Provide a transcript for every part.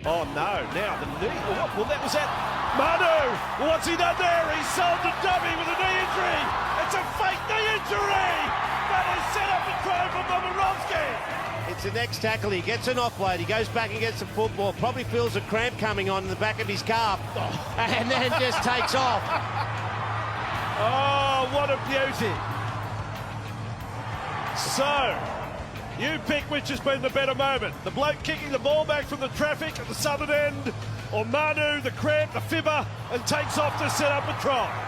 Oh no, now the knee. Well, that was it. Manu, what's he done there? He's sold the dummy with a knee injury. It's a fake knee injury. That is set up a try for Momirovski. It's the next tackle. He gets an offload. He goes back and gets the football. Probably feels a cramp coming on in the back of his calf. And then just takes off. Oh, what a beauty. So, you pick which has been the better moment. The bloke kicking the ball back from the traffic at the southern end, or Manu, the cramp, the fibber, and takes off to set up a try.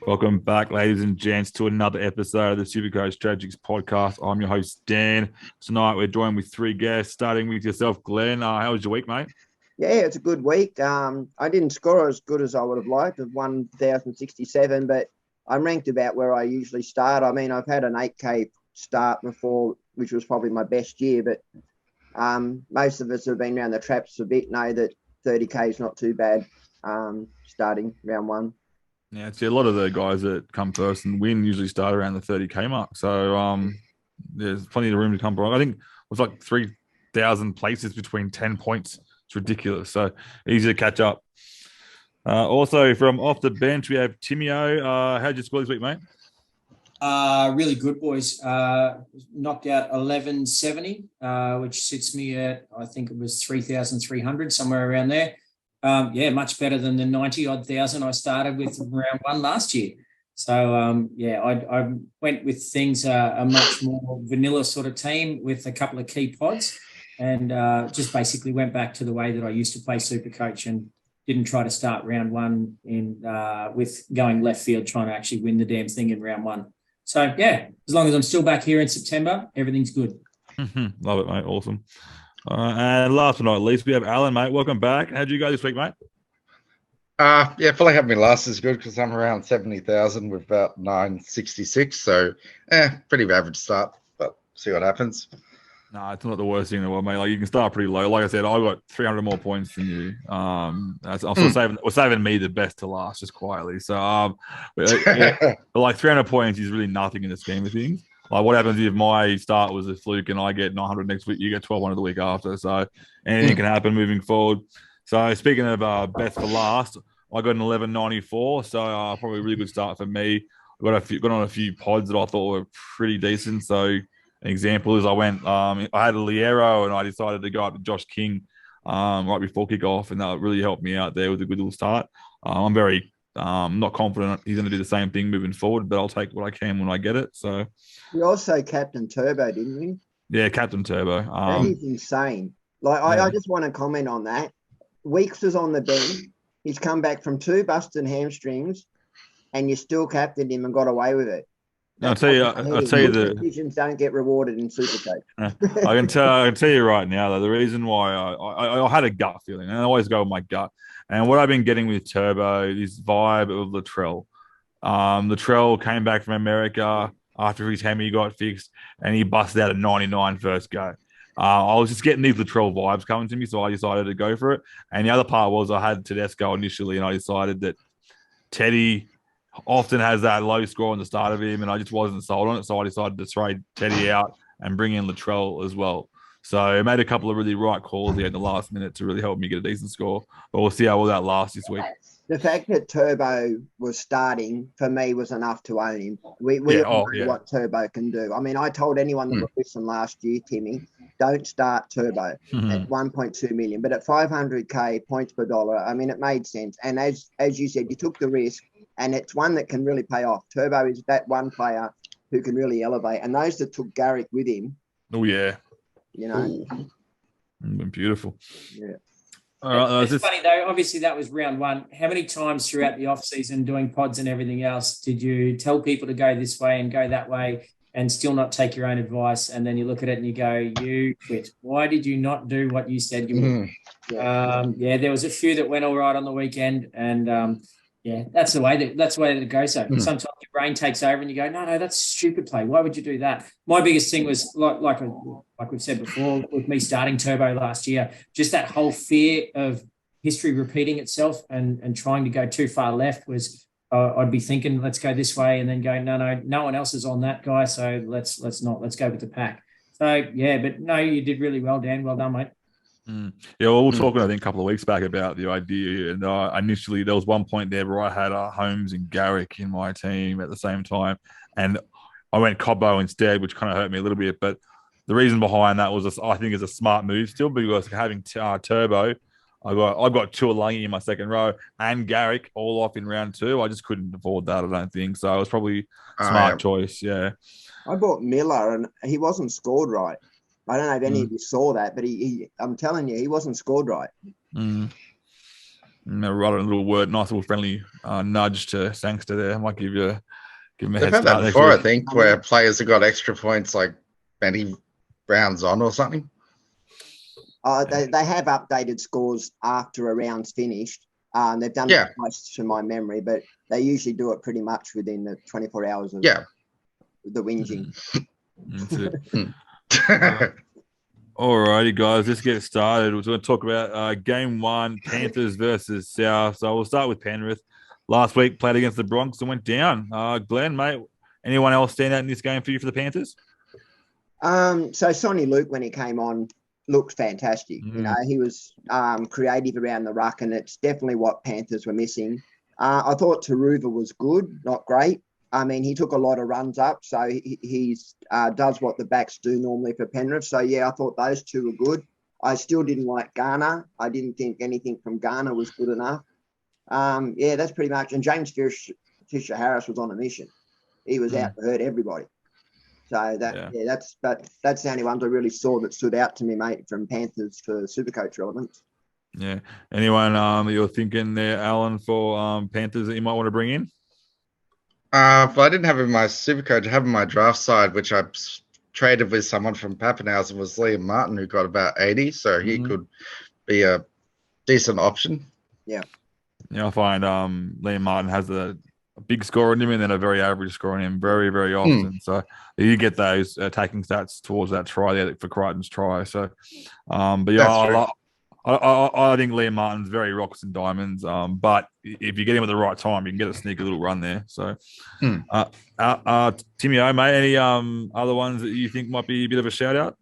Welcome back, ladies and gents, to another episode of the Supercoach Tragics podcast. I'm your host, Dan. Tonight, we're joined with three guests, starting with yourself, Glen. How was your week, mate? Yeah, it's a good week. I didn't score as good as I would have liked, of 1,067, but I'm ranked about where I usually start. I mean, I've had an 8K start before, which was probably my best year, but most of us who have been around the traps a bit know that 30K is not too bad starting round one. Yeah, see, a lot of the guys that come first and win usually start around the 30K mark. So there's plenty of room to come from. I think it was like 3,000 places between 10 points. It's ridiculous. So easy to catch up. Also, from off the bench, we have Timmy O. How'd you score this week, mate? Really good, boys. Knocked out 1170, which sits me at, I think it was 3,300, somewhere around there. Much better than the 90-odd thousand I started with round one last year. So, I went with things a much more vanilla sort of team with a couple of key pods and just basically went back to the way that I used to play Supercoach and didn't try to start round one with going left field, trying to actually win the damn thing in round one. So, yeah, as long as I'm still back here in September, everything's good. Love it, mate. Awesome. And last but not least, we have Alan, mate. Welcome back. How'd you go this week, mate? Probably having me last is good because I'm around 70,000 with about 966. So, pretty average start, but see what happens. No, it's not the worst thing in the world, mate. Like, you can start pretty low. Like I said, I got 300 more points than you. I'm still saving me the best to last, just quietly. So, but like 300 points is really nothing in the scheme of things. Like, what happens if my start was a fluke and I get 900 next week, you get 1,200 the week after. So anything can happen moving forward. So speaking of best for last, I got an 1194. So probably a really good start for me. I got on a few pods that I thought were pretty decent. So an example is I had a Liero and I decided to go up to Josh King right before kickoff, and that really helped me out there with a good little start. I'm very not confident he's going to do the same thing moving forward, but I'll take what I can when I get it. So You also captain Turbo, didn't you? yeah, Captain Turbo. That is insane. Like, yeah. I just want to comment on that. Weeks was on the bench. He's come back from 2 busted hamstrings, and you still captained him and got away with it. I'll tell you the decisions don't get rewarded in Supercoach. I can tell you right now though, the reason why I had a gut feeling, and I always go with my gut. And what I've been getting with Turbo, this vibe of Latrell. Latrell came back from America after his hammy got fixed, and he busted out at 99 first go. I was just getting these Latrell vibes coming to me, so I decided to go for it. And the other part was I had Tedesco initially, and I decided that Teddy often has that low score on the start of him, and I just wasn't sold on it, so I decided to trade Teddy out and bring in Latrell as well. So I made a couple of really right calls here at the last minute to really help me get a decent score. But we'll see how well that lasts this week. The fact that Turbo was starting, for me, was enough to own him. We all know what Turbo can do. I mean, I told anyone that would listen last year, Timmy, don't start Turbo at 1.2 million. But at 500K points per dollar, I mean, it made sense. And as you said, you took the risk, and it's one that can really pay off. Turbo is that one player who can really elevate. And those that took Garrick with him. Oh, yeah. You know. Beautiful. Yeah. All right, it's funny though. Obviously, that was round one. How many times throughout the off season, doing pods and everything else, did you tell people to go this way and go that way, and still not take your own advice? And then you look at it and you go, "You quit. Why did you not do what you said you would?" There was a few that went all right on the weekend, and that's the way that it goes. So sometimes your brain takes over and you go, no, that's stupid play. Why would you do that? My biggest thing was like we've said before with me starting Turbo last year, just that whole fear of history repeating itself and trying to go too far left was I'd be thinking, let's go this way, and then go, no one else is on that guy, so let's go with the pack. So, yeah, but no, you did really well, Dan. Well done, mate. Yeah, well, we were talking, I think, a couple of weeks back about the idea. And initially, there was one point there where I had Holmes and Garrick in my team at the same time. And I went Cobbo instead, which kind of hurt me a little bit. But the reason behind that was, I think, is a smart move still, because having Turbo, I got Tuolangi in my second row and Garrick all off in round 2. I just couldn't afford that, I don't think. So it was probably a smart choice, yeah. I bought Miller, and he wasn't scored right. I don't know if any of you saw that, but I'm telling you, he wasn't scored right. Rather a little word, nice little friendly nudge to Sangster there. I might give him a They've head had start that before, I next week. think, where players have got extra points like many rounds on or something. They have updated scores after a round's finished. They've done it twice to my memory, but they usually do it pretty much within the 24 hours of the whinging. Alrighty, guys, let's get started. We're going to talk about game 1, Panthers versus South. So we'll start with Penrith. Last week, played against the Bronx and went down. Glenn, mate, anyone else stand out in this game for you for the Panthers? So Sonny Luke, when he came on, looked fantastic. You know, he was creative around the ruck, and it's definitely what Panthers were missing. I thought Taruva was good, not great. I mean, he took a lot of runs up, so he does what the backs do normally for Penrith. So, yeah, I thought those two were good. I still didn't like Garner. I didn't think anything from Garner was good enough. Yeah, that's pretty much. And James Fisher-Harris was on a mission. He was out to hurt everybody. So that's the only ones I really saw that stood out to me, mate, from Panthers for Supercoach relevance. Yeah. Anyone that you're thinking there, Alan, for Panthers that you might want to bring in? Well, I didn't have him in my Supercoach. I have him in my draft side, which I traded with someone from Pappenhausen, was Liam Martin, who got about 80. So he could be a decent option. Yeah. Yeah, I find Liam Martin has a big score on him and then a very average score on him very, very often. So you get those attacking stats towards that try there for Crichton's try. So, but yeah, I think Liam Martin's very rocks and diamonds. But if you get him at the right time, you can get a sneaky little run there. So, Timmy O, mate, any other ones that you think might be a bit of a shout out?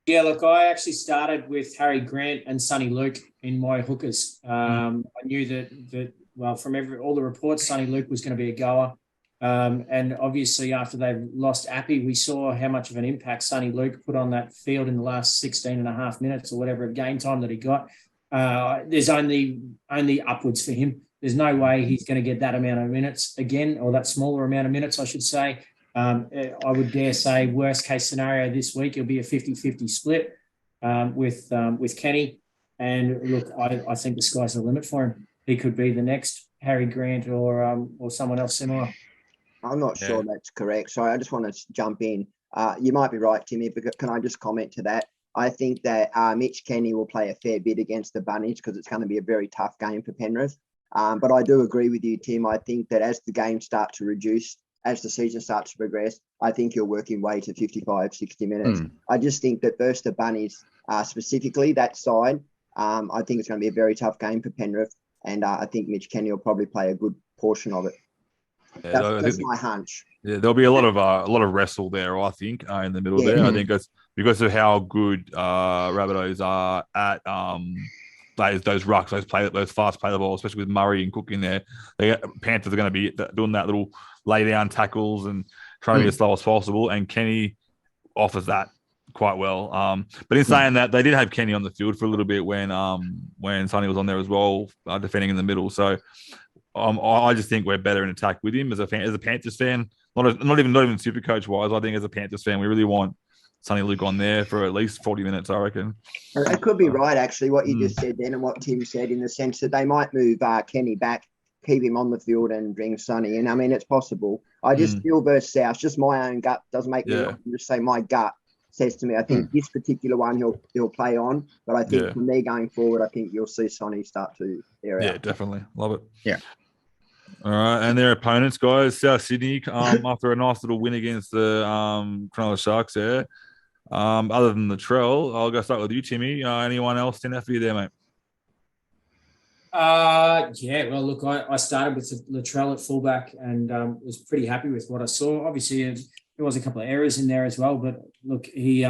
Yeah, look, I actually started with Harry Grant and Sonny Luke in my hookers. I knew that from all the reports, Sonny Luke was going to be a goer. And obviously, after they lost Appy, we saw how much of an impact Sonny Luke put on that field in the last 16 and a half minutes or whatever of game time that he got. There's only upwards for him. There's no way he's going to get that amount of minutes again, or that smaller amount of minutes, I should say. I would dare say worst case scenario this week, it'll be a 50-50 split with Kenny. And look, I think the sky's the limit for him. He could be the next Harry Grant or someone else similar. I'm not sure that's correct. Sorry, I just want to jump in. You might be right, Timmy, but can I just comment to that? I think that Mitch Kenny will play a fair bit against the Bunnies because it's going to be a very tough game for Penrith. But I do agree with you, Tim. I think that as the games start to reduce, as the season starts to progress, I think you're working way to 55, 60 minutes. I just think that versus the Bunnies, specifically that side, I think it's going to be a very tough game for Penrith. And I think Mitch Kenny will probably play a good portion of it. Yeah, that's my hunch. Yeah, there'll be a lot of wrestle there, I think, in the middle there. I think that's because of how good Rabbitohs are at those rucks, those fast play the ball, especially with Murray and Cook in there. Panthers are going to be doing that little lay down tackles and trying to be as slow as possible. And Kenny offers that quite well. But in saying that, they did have Kenny on the field for a little bit when Sonny was on there as well, defending in the middle. So I just think we're better in attack with him as a Panthers fan. Not even Supercoach wise. I think as a Panthers fan, we really want Sonny Luke on there for at least 40 minutes, I reckon. It could be right, actually, what you just said then and what Tim said, in the sense that they might move Kenny back, keep him on the field and bring Sonny in. I mean, it's possible. I just feel versus South, just my own gut doesn't make me just say my gut says to me, I think this particular one he'll play on, but I think from there going forward, I think you'll see Sonny start to air out. Yeah, definitely. Love it. Yeah. All right, and their opponents, guys, South Sydney, after a nice little win against the Cronulla Sharks there. Other than Latrell, I'll go start with you, Timmy. Anyone else stand out for you there, mate? Well, look, I started with Latrell at fullback and was pretty happy with what I saw. Obviously, was a couple of errors in there as well. But look, he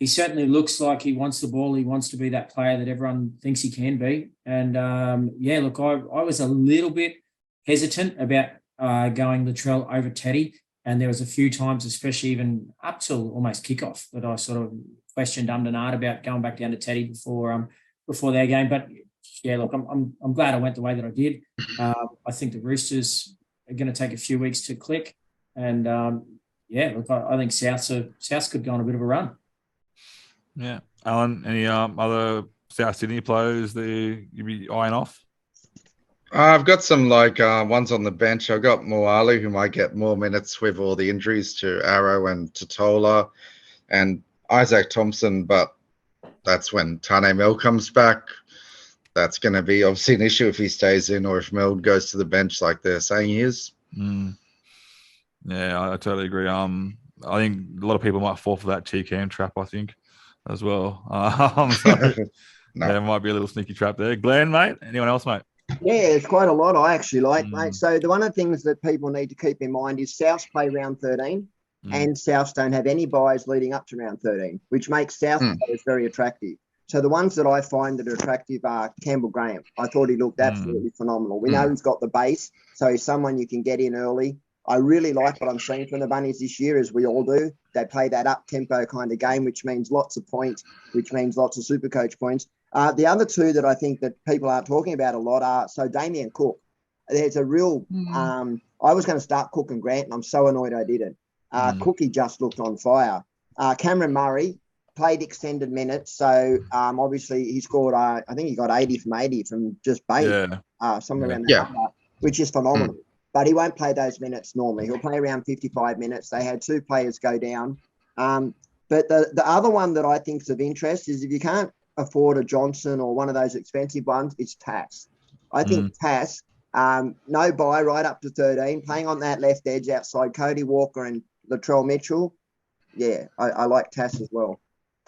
certainly looks like he wants the ball. He wants to be that player that everyone thinks he can be. And look, I was a little bit hesitant about going Latrell over Teddy. And there was a few times, especially even up till almost kickoff, that I sort of questioned Art about going back down to Teddy before their game. But yeah, look, I'm glad I went the way that I did. I think the Roosters are going to take a few weeks to click, and look, I think South could go on a bit of a run. Yeah, Alan, any other South Sydney players that you'd be eyeing off? I've got some ones on the bench. I've got Moali, who might get more minutes with all the injuries to Arrow and Totola, and Isaac Thompson, but that's when Tane Mill comes back. That's going to be obviously an issue if he stays in or if Mill goes to the bench like they're saying he is. Yeah, I totally agree. I think a lot of people might fall for that T-Cam trap, I think, as well. There might be a little sneaky trap there. Glenn, mate? Anyone else, mate? Yeah, it's quite a lot I actually like, mate. So one of the things that people need to keep in mind is Souths play round 13 and Souths don't have any buys leading up to round 13, which makes South players very attractive. So the ones that I find that are attractive are Campbell Graham. I thought he looked absolutely phenomenal. We know he's got the base, so he's someone you can get in early. I really like what I'm seeing from the Bunnies this year, as we all do. They play that up-tempo kind of game, which means lots of points, which means lots of Supercoach points. The other two that I think that people aren't talking about a lot are, so Damien Cook. There's a real I was going to start Cook and Grant, and I'm so annoyed I didn't. Cookie just looked on fire. Cameron Murray played extended minutes, so obviously he scored, I think he got 80 from 80 from just bait, somewhere around that number, which is phenomenal. But he won't play those minutes normally. He'll play around 55 minutes. They had two players go down. But the other one that I think is of interest is if you can't afford a Johnson or one of those expensive ones, it's Tass. I think Tass, no buy right up to 13, playing on that left edge outside Cody Walker and Latrell Mitchell. Yeah, I like Tass as well.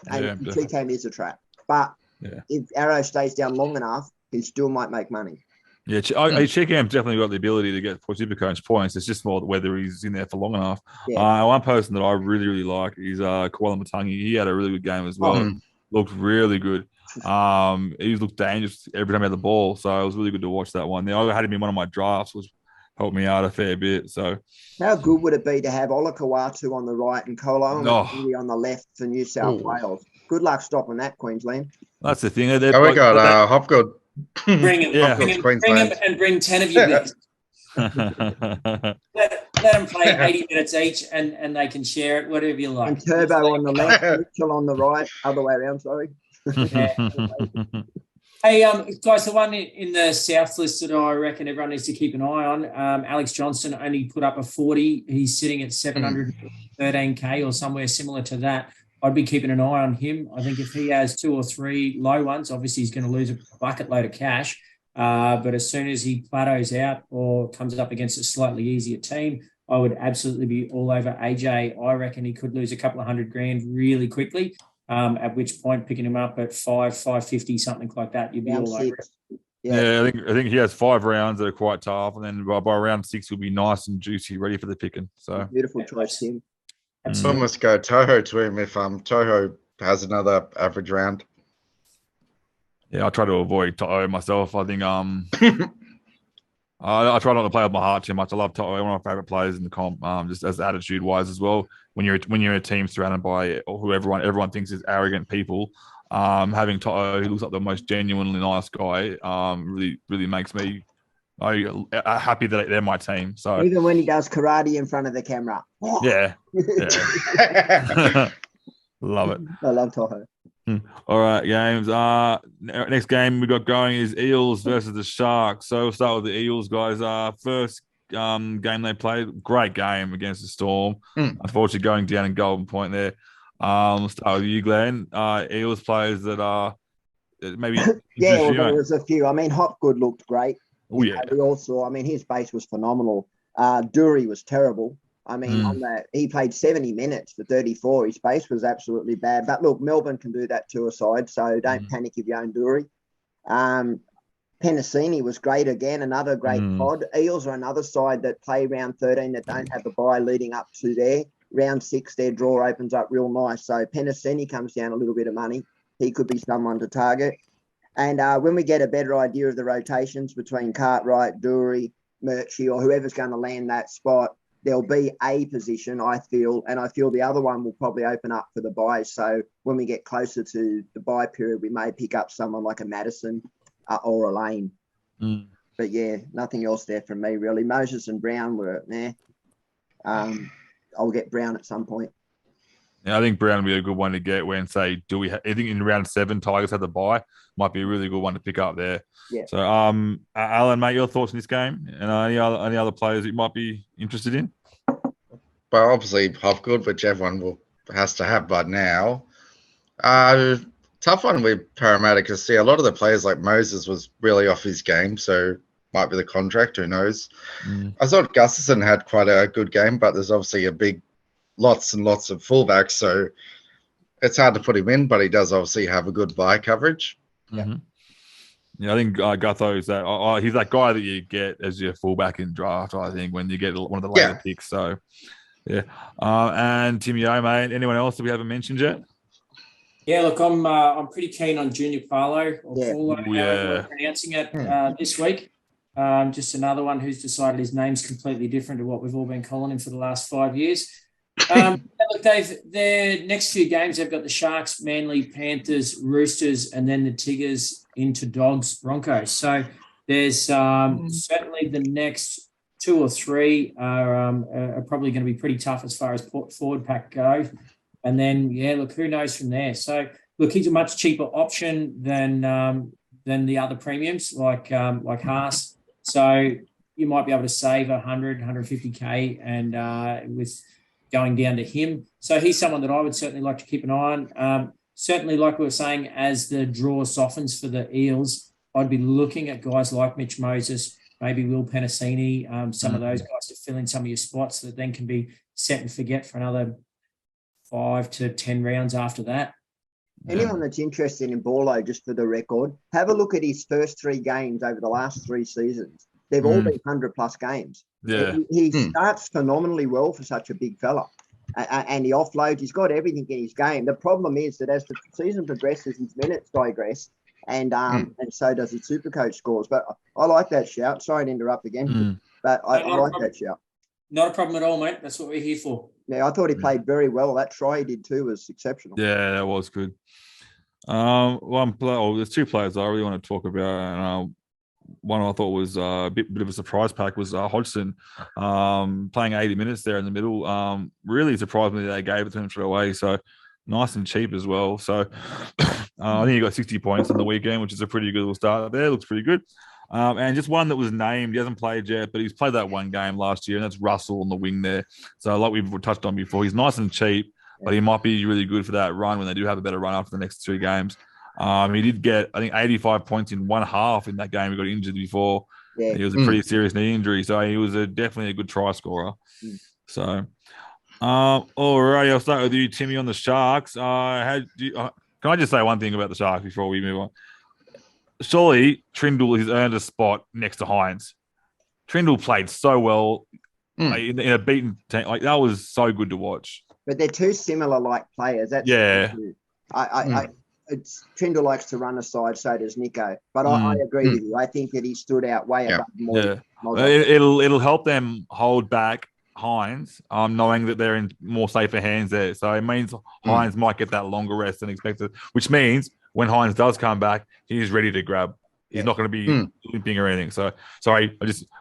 And TK is a trap. But if Arrow stays down long enough, he still might make money. Yeah, Cheekham's definitely got the ability to get Supercoach points. It's just more whether he's in there for long enough. One person that I really, really like is Koala Matangi. He had a really good game as well. Looked really good. He looked dangerous every time he had the ball. So it was really good to watch that one. I had him in one of my drafts, which helped me out a fair bit. So how good would it be to have Olakawatu on the right and Kolo on the left for New South Wales? Good luck stopping that, Queensland. That's the thing. We got Hopgood. Bring him and bring 10 of you with us. Let them play 80 minutes each and they can share it, whatever you like. And Turbo on the left, Mitchell on the right, other way around, sorry. Hey, guys, the one in the South list that I reckon everyone needs to keep an eye on, Alex Johnston only put up a 40. He's sitting at 713K or somewhere similar to that. I'd be keeping an eye on him. I think if he has two or three low ones, obviously he's going to lose a bucket load of cash. But as soon as he plateaus out or comes up against a slightly easier team, I would absolutely be all over AJ. I reckon he could lose a couple of $100,000 really quickly. At which point picking him up at 550, something like that, you'd be all over it. Yeah, I think he has 5 rounds that are quite tough, and then by round 6 he'll be nice and juicy, ready for the picking. So beautiful choice, Tim. Almost go Toho to him if Toho has another average round. Yeah, I try to avoid Toho myself. I think I try not to play with my heart too much. I love Toto, one of my favorite players in the comp, just as attitude wise as well. When you're a team surrounded by who everyone thinks is arrogant people, having Toto, who looks like the most genuinely nice guy, really really makes me happy that they're my team. So even when he does karate in front of the camera, yeah. Love it. I love Toho. All right, games. Next game we got going is Eels versus the Sharks. So we'll start with the Eels, guys. First game they played, great game against the Storm. Unfortunately, going down in Golden Point there. We'll start with you, Glenn. Eels players that are maybe there was a few. I mean, Hopgood looked great. Oh yeah. We all saw. I mean, his base was phenomenal. Dury was terrible. I mean, on that, he played 70 minutes for 34. His base was absolutely bad. But look, Melbourne can do that to a side, so don't panic if you own Dury. Penasini was great again, another great pod. Eels are another side that play round 13 that don't have the bye leading up to there. round 6, their draw opens up real nice. So Penasini comes down a little bit of money. He could be someone to target. And when we get a better idea of the rotations between Cartwright, Dury, Murchie, or whoever's going to land that spot, there'll be a position, I feel, and I feel the other one will probably open up for the buys. So when we get closer to the buy period, we may pick up someone like a Madison or a Lane. But yeah, nothing else there from me really. Moses and Brown were there. I'll get Brown at some point. Yeah, I think Brown would be a good one to get when, say, I think in round 7, Tigers had the bye. Might be a really good one to pick up there. Yeah. So, Alan, mate, your thoughts on this game? And any other players that you might be interested in? Well, obviously Hopgood, which everyone has to have by now. Tough one with Parramatta because, see, a lot of the players like Moses was really off his game, so might be the contract, who knows. I thought Gustafson had quite a good game, but there's obviously lots and lots of fullbacks, so it's hard to put him in, but he does obviously have a good buy coverage. Yeah, I think Gutho's that. He's that guy that you get as your fullback in draft, I think, when you get one of the later picks. So, yeah. And Timmy O, mate, anyone else that we haven't mentioned yet? Yeah, look, I'm pretty keen on Junior Paulo, Paulo, however we're pronouncing it this week. Just another one who's decided his name's completely different to what we've all been calling him for the last 5 years. Look, their next few games, they've got the Sharks, Manly, Panthers, Roosters, and then the Tigers into Dogs, Broncos. So there's certainly the next 2 or 3 are probably going to be pretty tough as far as forward pack goes. And then, look, who knows from there. So, look, he's a much cheaper option than the other premiums like Haas. So you might be able to save 100, 150K and with going down to him. So he's someone that I would certainly like to keep an eye on. Certainly, like we were saying, as the draw softens for the Eels, I'd be looking at guys like Mitch Moses, maybe Will Penasini, some of those guys to fill in some of your spots that then can be set and forget for another 5 to 10 rounds after that. Anyone that's interested in Borlo, just for the record, have a look at his first 3 games over the last 3 seasons. They've all been 100-plus games. Yeah. He starts phenomenally well for such a big fella. And he offloads. He's got everything in his game. The problem is that as the season progresses, his minutes digress, and so does his Supercoach scores. But I like that shout. Sorry to interrupt again, but I like that shout. Not a problem at all, mate. That's what we're here for. Yeah, I thought he played very well. That try he did too was exceptional. Yeah, that was good. There's 2 players I really want to talk about, and one I thought was a bit of a surprise pack was Hodgson, playing 80 minutes there in the middle. Really surprised me they gave it to him straight away. So nice and cheap as well. So I think he got 60 points on the weekend, which is a pretty good little start there. Looks pretty good. And just one that was named, he hasn't played yet, but he's played that one game last year, and that's Russell on the wing there. So like we've touched on before, he's nice and cheap, but he might be really good for that run when they do have a better run after the next 2 games. He did get, I think, 85 points in one half in that game. He got injured before. Yeah. He was a pretty serious knee injury, so he was definitely a good try scorer. So, all right, I'll start with you, Timmy, on the Sharks. Can I just say one thing about the Sharks before we move on? Surely Trindle has earned a spot next to Hines. Trindle played so well in a beaten team. Like, that was so good to watch. But they're 2 similar like players. That's Trindle likes to run aside, so does Nico. But I agree with you. I think that he stood out way above more. It'll help them hold back Hines, knowing that they're in more safer hands there. So it means Hines might get that longer rest than expected, which means when Hines does come back, he's ready to grab. He's not going to be limping or anything. So, sorry,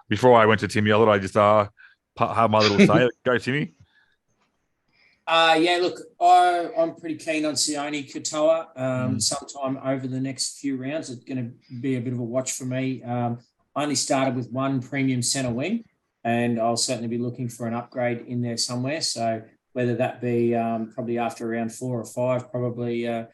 before I went to Timmy, I thought I just have my little say. Go, Timmy. Look, I'm pretty keen on Sione Katoa. Sometime over the next few rounds, it's going to be a bit of a watch for me. I only started with 1 premium centre wing, and I'll certainly be looking for an upgrade in there somewhere. So whether that be probably after around 4 or 5, probably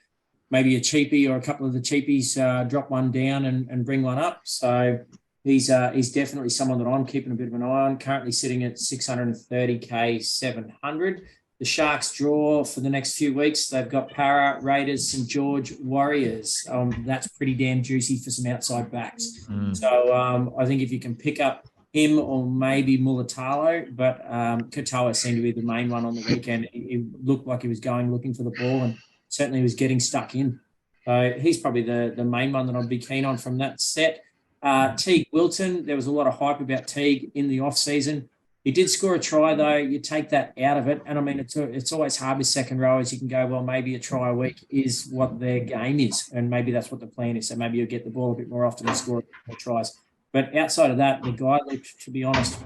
maybe a cheapie or a couple of the cheapies drop one down and bring one up. So he's definitely someone that I'm keeping a bit of an eye on. Currently sitting at 630K 700. The Sharks draw for the next few weeks. They've got Para, Raiders, St. George, Warriors. That's pretty damn juicy for some outside backs. So I think if you can pick up him or maybe Mulatalo, but Katoa seemed to be the main one on the weekend. He looked like he was going looking for the ball and certainly was getting stuck in. So he's probably the main one that I'd be keen on from that set. Teague Wilton, there was a lot of hype about Teague in the off-season. He did score a try, though. You take that out of it. And, I mean, it's always hard with second rowers. You can go, well, maybe a try a week is what their game is, and maybe that's what the plan is. So maybe you'll get the ball a bit more often and score more tries. But outside of that, the guy looked, to be honest,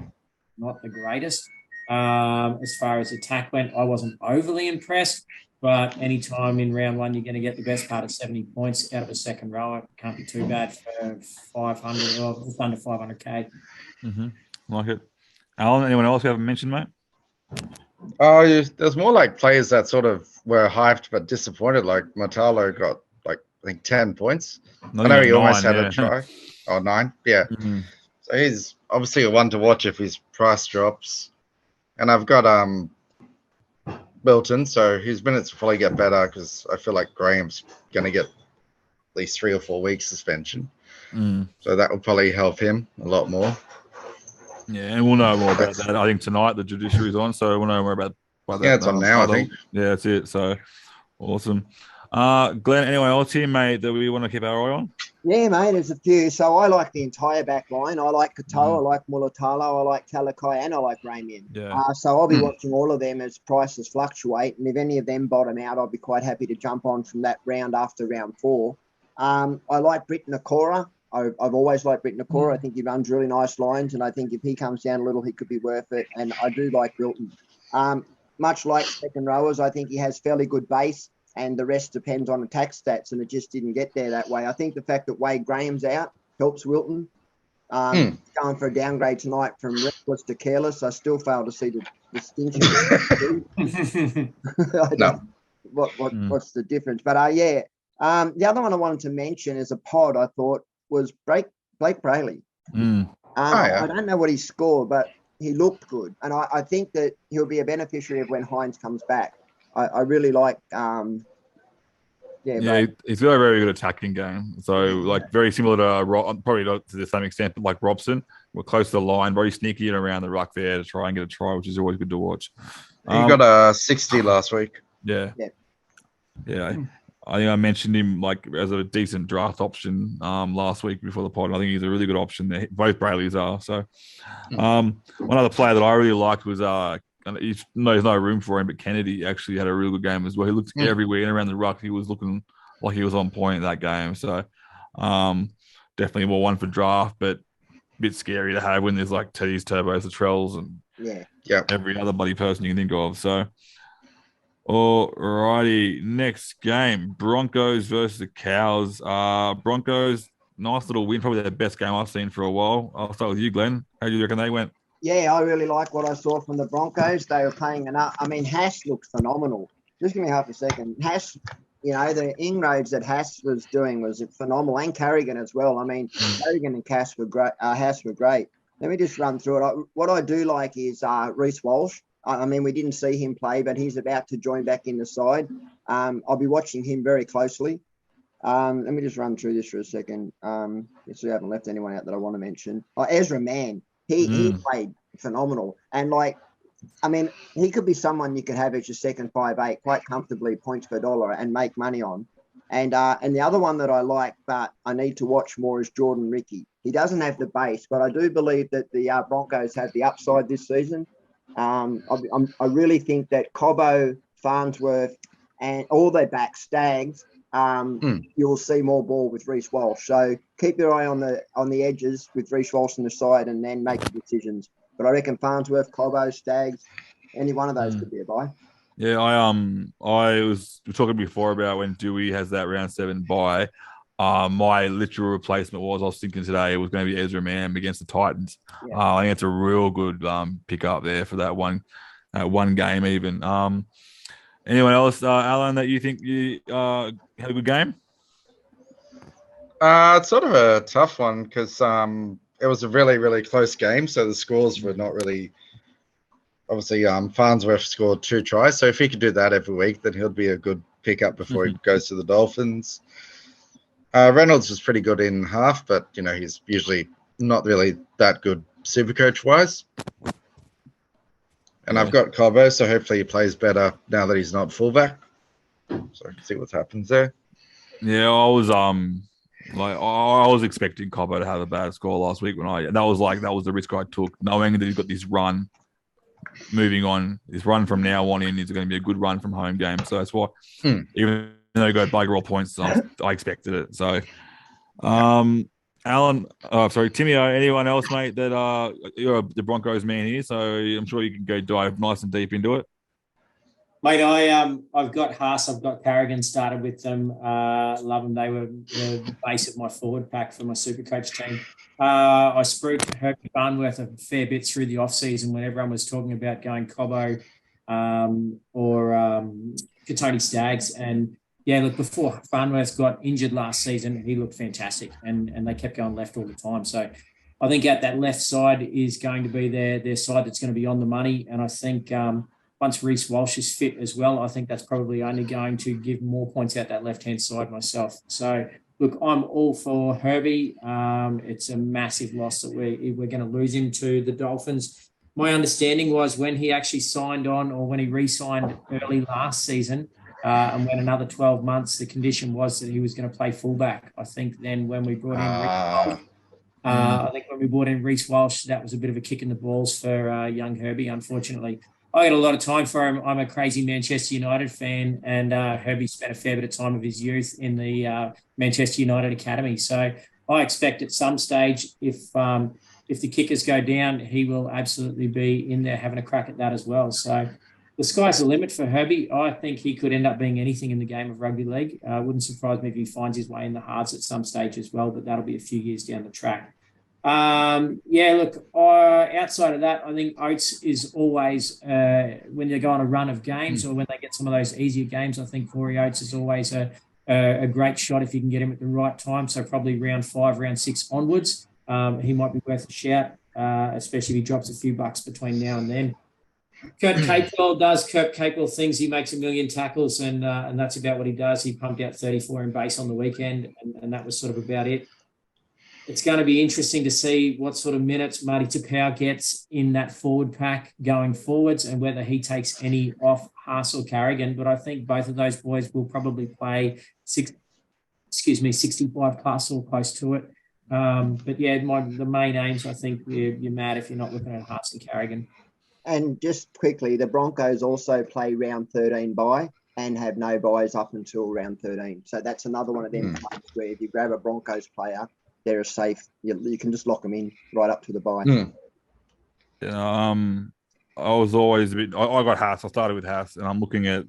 not the greatest. As far as attack went, I wasn't overly impressed. But any time in round one, you're going to get the best part of 70 points out of a second rower. It can't be too bad for 500 or just under 500K. Mm-hmm. Like it. Alan, anyone else you haven't mentioned, mate? Oh, there's more like players that sort of were hyped but disappointed. Like Matalo got like I think 10 points. I know he almost had a try. Oh, 9. Yeah. Mm-hmm. So he's obviously a one to watch if his price drops. And I've got Milton, so his minutes will probably get better because I feel like Graham's going to get at least 3 or 4 weeks suspension. So that will probably help him a lot more. Yeah, and we'll know more about that. I think tonight the judiciary's on, so we'll know more about that. Yeah, it's on now, I think. Yeah, that's it. So awesome. Glenn, anyone else here, mate, that we want to keep our eye on? Yeah, mate, there's a few. So I like the entire back line. I like Katoa, I like Mulatalo, I like Talakai, and I like Ramian. Yeah. So I'll be watching all of them as prices fluctuate. And if any of them bottom out, I'll be quite happy to jump on from that round after round 4. I like Britt Nakora. I've always liked Britt Nakora. I think he runs really nice lines, and I think if he comes down a little, he could be worth it. And I do like Wilton. Much like second rowers, I think he has fairly good base, and the rest depends on attack stats, and it just didn't get there that way. I think the fact that Wade Graham's out helps Wilton. Going for a downgrade tonight from reckless to careless. I still fail to see the distinction. What's the difference? But the other one I wanted to mention as a pod, I thought, was Blake Brayley. I don't know what he scored, but he looked good. And I think that he'll be a beneficiary of when Hines comes back. I really like he's got a very good attacking game. So, like, very similar to probably not to the same extent, but like Robson. We're close to the line, very sneaky and around the ruck there to try and get a try, which is always good to watch. He got a 60 last week. Yeah. I think I mentioned him like as a decent draft option last week before the pod. And I think he's a really good option there. Both Brayleys are. So one other player that I really liked was there's no room for him, but Kennedy actually had a really good game as well. He looked everywhere and around the ruck. He was looking like he was on point in that game. So definitely more one for draft, but a bit scary to have when there's like Teddy's, Turbos, the Trells, and every other bloody person you can think of. So alrighty, next game, Broncos versus the Cows. Broncos, nice little win, probably the best game I've seen for a while. I'll start with you, Glenn. How do you reckon they went? Yeah, I really like what I saw from the Broncos. They were playing enough. I mean, Haas looked phenomenal. Just give me half a second. Haas, the inroads that Haas was doing was phenomenal, and Carrigan as well. I mean, Carrigan and Haas were great. Let me just run through it. What I do like is Reece Walsh. I mean, we didn't see him play, but he's about to join back in the side. I'll be watching him very closely. Let me just run through this for a second. So I haven't left anyone out that I want to mention. Ezra Mann. He played phenomenal. And, he could be someone you could have as your second 5'8", quite comfortably, points per dollar, and make money on. And the other one that I like, but I need to watch more, is Jordan Ricky. He doesn't have the base, but I do believe that the Broncos have the upside this season. I really think that Cobbo, Farnsworth, and all their back Stags, you'll see more ball with Reece Walsh. So keep your eye on the edges with Reece Walsh on the side, and then make your decisions. But I reckon Farnsworth, Cobbo, Stags, any one of those could be a buy. Yeah, I was talking before about when Dewey has that round 7 buy. My literal replacement I was thinking today it was going to be Ezra Mann against the Titans. I think it's a real good pick up there for that one game even. Anyone else, Alan, that you think you had a good game? It's sort of a tough one because it was a really, really close game. So the scores were not really. Obviously, Farnsworth scored 2 tries. So if he could do that every week, then he'll be a good pickup before he goes to the Dolphins. Reynolds was pretty good in half, but he's usually not really that good Supercoach wise. And I've got Cobbo, so hopefully he plays better now that he's not fullback. So see what happens there. Yeah, I was expecting Cobbo to have a bad score last week that was the risk I took, knowing that he's got this run moving on. This run from now on in is going to be a good run from home game. So that's why, even though he got bugger all points, I expected it. So, Alan, Timmy, anyone else, mate, that you're the Broncos man here, so I'm sure you can go dive nice and deep into it. Mate, I've got Haas, I've got Carrigan, started with them. Love them. They were the base of my forward pack for my Supercoach team. I spruiked Herbie Farnworth a fair bit through the off-season when everyone was talking about going Cobbo or Katoni Staggs. And yeah, look, before Farnworth got injured last season, he looked fantastic and they kept going left all the time. So I think at that left side is going to be their side that's going to be on the money. And I think once Reece Walsh is fit as well, I think that's probably only going to give more points out that left-hand side myself. So, look, I'm all for Herbie. It's a massive loss that we're going to lose him to the Dolphins. My understanding was when he actually signed on or when he re-signed early last season and went another 12 months, the condition was that he was going to play fullback. I think then when we brought in Reece Walsh, that was a bit of a kick in the balls for young Herbie, unfortunately. I got a lot of time for him. I'm a crazy Manchester United fan, and Herbie spent a fair bit of time of his youth in the Manchester United Academy. So I expect at some stage, if the kickers go down, he will absolutely be in there having a crack at that as well. So the sky's the limit for Herbie. I think he could end up being anything in the game of rugby league. Wouldn't surprise me if he finds his way in the Hearts at some stage as well, but that'll be a few years down the track. Outside of that, I think Oates is always, when they go on a run of games or when they get some of those easier games, I think Corey Oates is always a great shot if you can get him at the right time. So probably round 5, round 6 onwards, he might be worth a shout, especially if he drops a few bucks between now and then. Kurt Capewell things. He makes a million tackles and that's about what he does. He pumped out 34 in base on the weekend and that was sort of about it. It's going to be interesting to see what sort of minutes Marty Tapau gets in that forward pack going forwards and whether he takes any off Haas or Carrigan. But I think both of those boys will probably play 65 plus or close to it. But yeah, the main aims, I think you're mad if you're not looking at Haas and Carrigan. And just quickly, the Broncos also play round 13 bye and have no byes up until round 13. So that's another one of them where if you grab a Broncos player, they're safe. You can just lock them in right up to the bye. I was always a bit. I got Haas. I started with Haas, and I'm looking at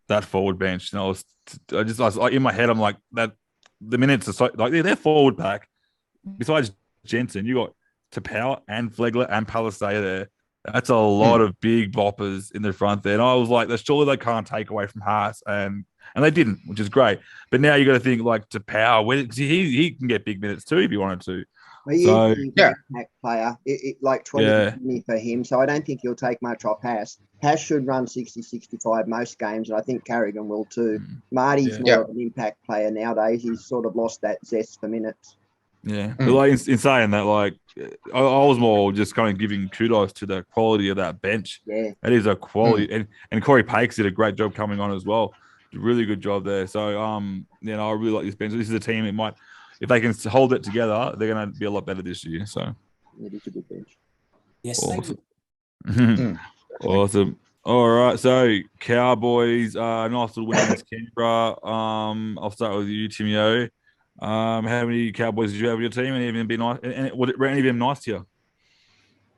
that forward bench, and I was in my head. I'm like that. The minutes are so like they're forward pack. Besides Jensen, you got Tapau and Flegler and Palisade there. That's a lot of big boppers in the front there. And I was like, surely they can't take away from Haas. And they didn't, which is great. But now you got to think like Tapau. He can get big minutes too if he wanted to. Well, he's an impact player, like 20 for him. So I don't think he'll take much off Haas. Haas should run 60, 65 most games, and I think Carrigan will too. Marty's more of an impact player nowadays. He's sort of lost that zest for minutes. Yeah, but like in saying that, like I was more just kind of giving kudos to the quality of that bench. Yeah, it is a quality, and Corey Pakes did a great job coming on as well. Really good job there. So I really like this bench. This is a team. It might, if they can hold it together, they're going to be a lot better this year. So it is a good bench. Yes, awesome. Awesome. All right, so Cowboys, nice little win against Canberra. I'll start with you, Timmy O. How many Cowboys did you have on your team? And even be nice? And were any of them nice to you?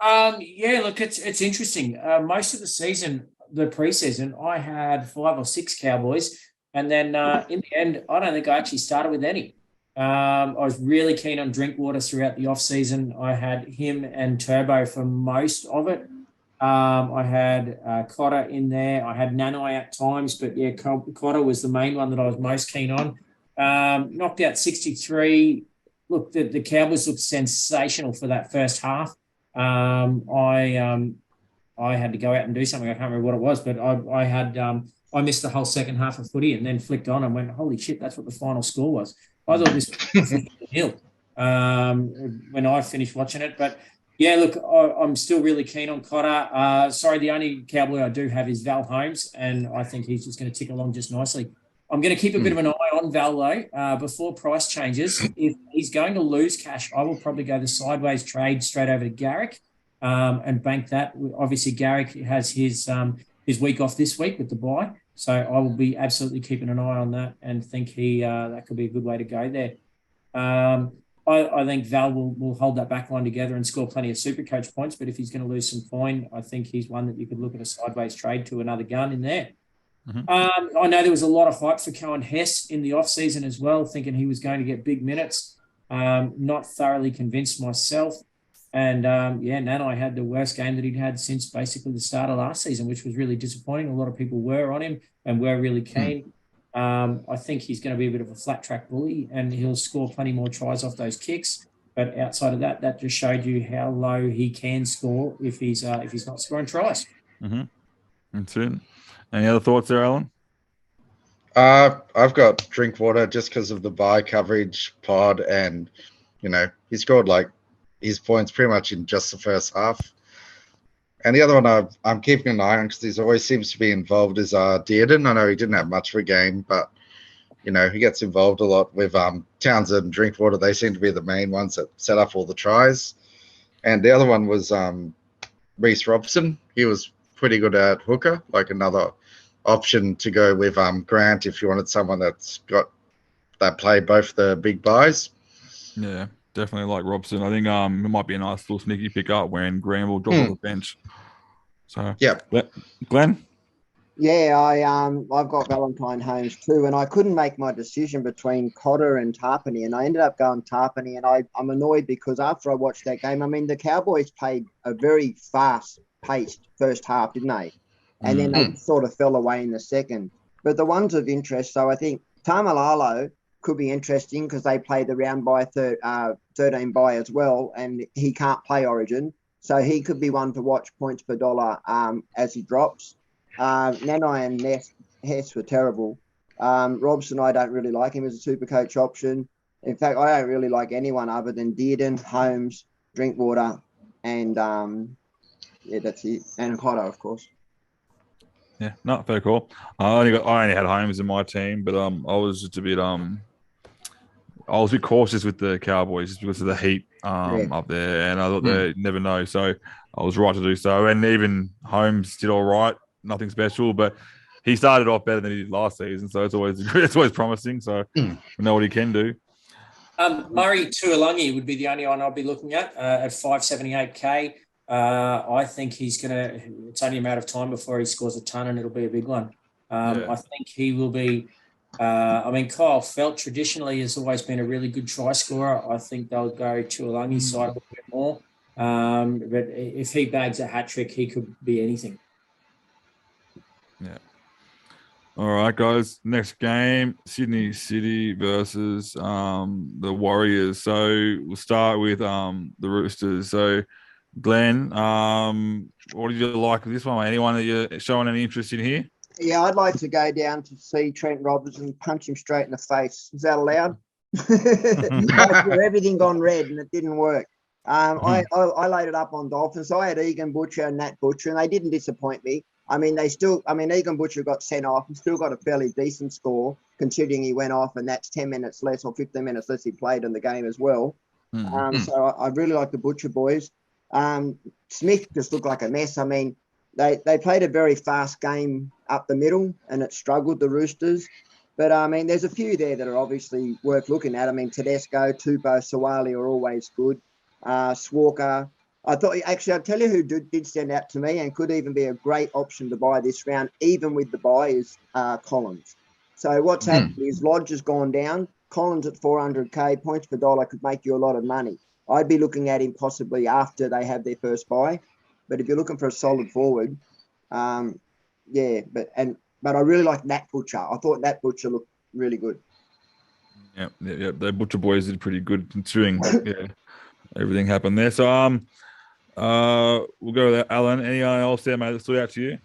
Yeah, look, it's interesting. Most of the season, the preseason, I had 5 or 6 Cowboys, and then in the end, I don't think I actually started with any. I was really keen on Drinkwater throughout the off season. I had him and Turbo for most of it. I had Cotter in there. I had Nanai at times, but yeah, Cotter was the main one that I was most keen on. Knocked out 63. Look, the Cowboys looked sensational for that first half. I had to go out and do something. I can't remember what it was, but I missed the whole second half of footy and then flicked on and went, holy shit, that's what the final score was. I thought this was nil when I finished watching it. But Yeah, look, I'm still really keen on Cotter. Sorry, the only Cowboy I do have is Val Holmes, and I think he's just going to tick along just nicely. I'm going to keep a bit of an eye on Val, though, before price changes. If he's going to lose cash, I will probably go the sideways trade straight over to Garrick and bank that. Obviously, Garrick has his week off this week with the bye, so I will be absolutely keeping an eye on that and think that could be a good way to go there. I think Val will hold that back line together and score plenty of super coach points. But if he's going to lose some coin, I think he's one that you could look at a sideways trade to another gun in there. Mm-hmm. I know there was a lot of hype for Cohen Hess in the offseason as well, thinking he was going to get big minutes. Not thoroughly convinced myself. And, Nanai had the worst game that he'd had since basically the start of last season, which was really disappointing. A lot of people were on him and were really keen. I think he's going to be a bit of a flat track bully and he'll score plenty more tries off those kicks. But outside of that, that just showed you how low he can score if he's not scoring tries. Mm-hmm. That's it. Any other thoughts there, Alan? I've got Drinkwater just because of the bye coverage pod, and he scored like his points pretty much in just the first half. And the other one I'm keeping an eye on because he always seems to be involved is Dearden. I know he didn't have much of a game, but he gets involved a lot with Townsend and Drinkwater. They seem to be the main ones that set up all the tries. And the other one was Reece Robson. He was pretty good at hooker, like another option to go with Grant if you wanted someone that play both the big buys. Yeah, definitely like Robson. I think it might be a nice little sneaky pick up when Graham will drop off the bench. So yeah, Glenn. Yeah, I've got Valentine Holmes too, and I couldn't make my decision between Cotter and Tarpany, and I ended up going Tarpany, and I'm annoyed because after I watched that game, I mean, the Cowboys played a very fast-paced first half, didn't they? And then they sort of fell away in the second. But the ones of interest, so I think Tamalalo could be interesting because they play the round by 13 by as well, and he can't play Origin. So he could be one to watch points per dollar as he drops. Nanai and Hess were terrible. Robson, I don't really like him as a super coach option. In fact, I don't really like anyone other than Dearden, Holmes, Drinkwater, and that's it. And Cotto, of course. Yeah, not very cool. I only had Holmes in my team, but I was just a bit I was a bit cautious with the Cowboys just because of the heat up there, and I thought they'd never know, so I was right to do so. And even Holmes did all right, nothing special, but he started off better than he did last season, so it's always promising. So we know what he can do. Murray Tuolangi would be the only one I'd be looking at 578K. I think it's only a matter of time before he scores a ton and it'll be a big one. I think he will be, Kyle Felt traditionally has always been a really good try scorer. I think they'll go Tuolangi's side a little bit more. But if he bags a hat trick, he could be anything. Yeah. All right, guys. Next game, Sydney City versus the Warriors. So we'll start with the Roosters. So Glenn, what did you like of this one? Anyone that you're showing any interest in here? Yeah, I'd like to go down to see Trent Robinson punch him straight in the face. Is that allowed? Everything gone red and it didn't work. I laid it up on Dolphins. So I had Egan Butcher and Nat Butcher, and they didn't disappoint me. Egan Butcher got sent off and still got a fairly decent score, considering he went off and that's 10 minutes less or 15 minutes less he played in the game as well. So I really like the Butcher boys. Smith just looked like a mess. I mean, they played a very fast game up the middle and it struggled, the Roosters. But, there's a few there that are obviously worth looking at. Tedesco, Tupou, Sawali are always good. Swarker. I'll tell you who did stand out to me and could even be a great option to buy this round, even with the buy, is Collins. So what's happened is Lodge has gone down. Collins at 400K, points per dollar could make you a lot of money. I'd be looking at him possibly after they have their first buy. But if you're looking for a solid forward, but I really like Nat Butcher. I thought Nat Butcher looked really good. Yeah. The Butcher boys did pretty good considering everything happened there. So we'll go with Alan. Anyone else there, mate, that stood out to you?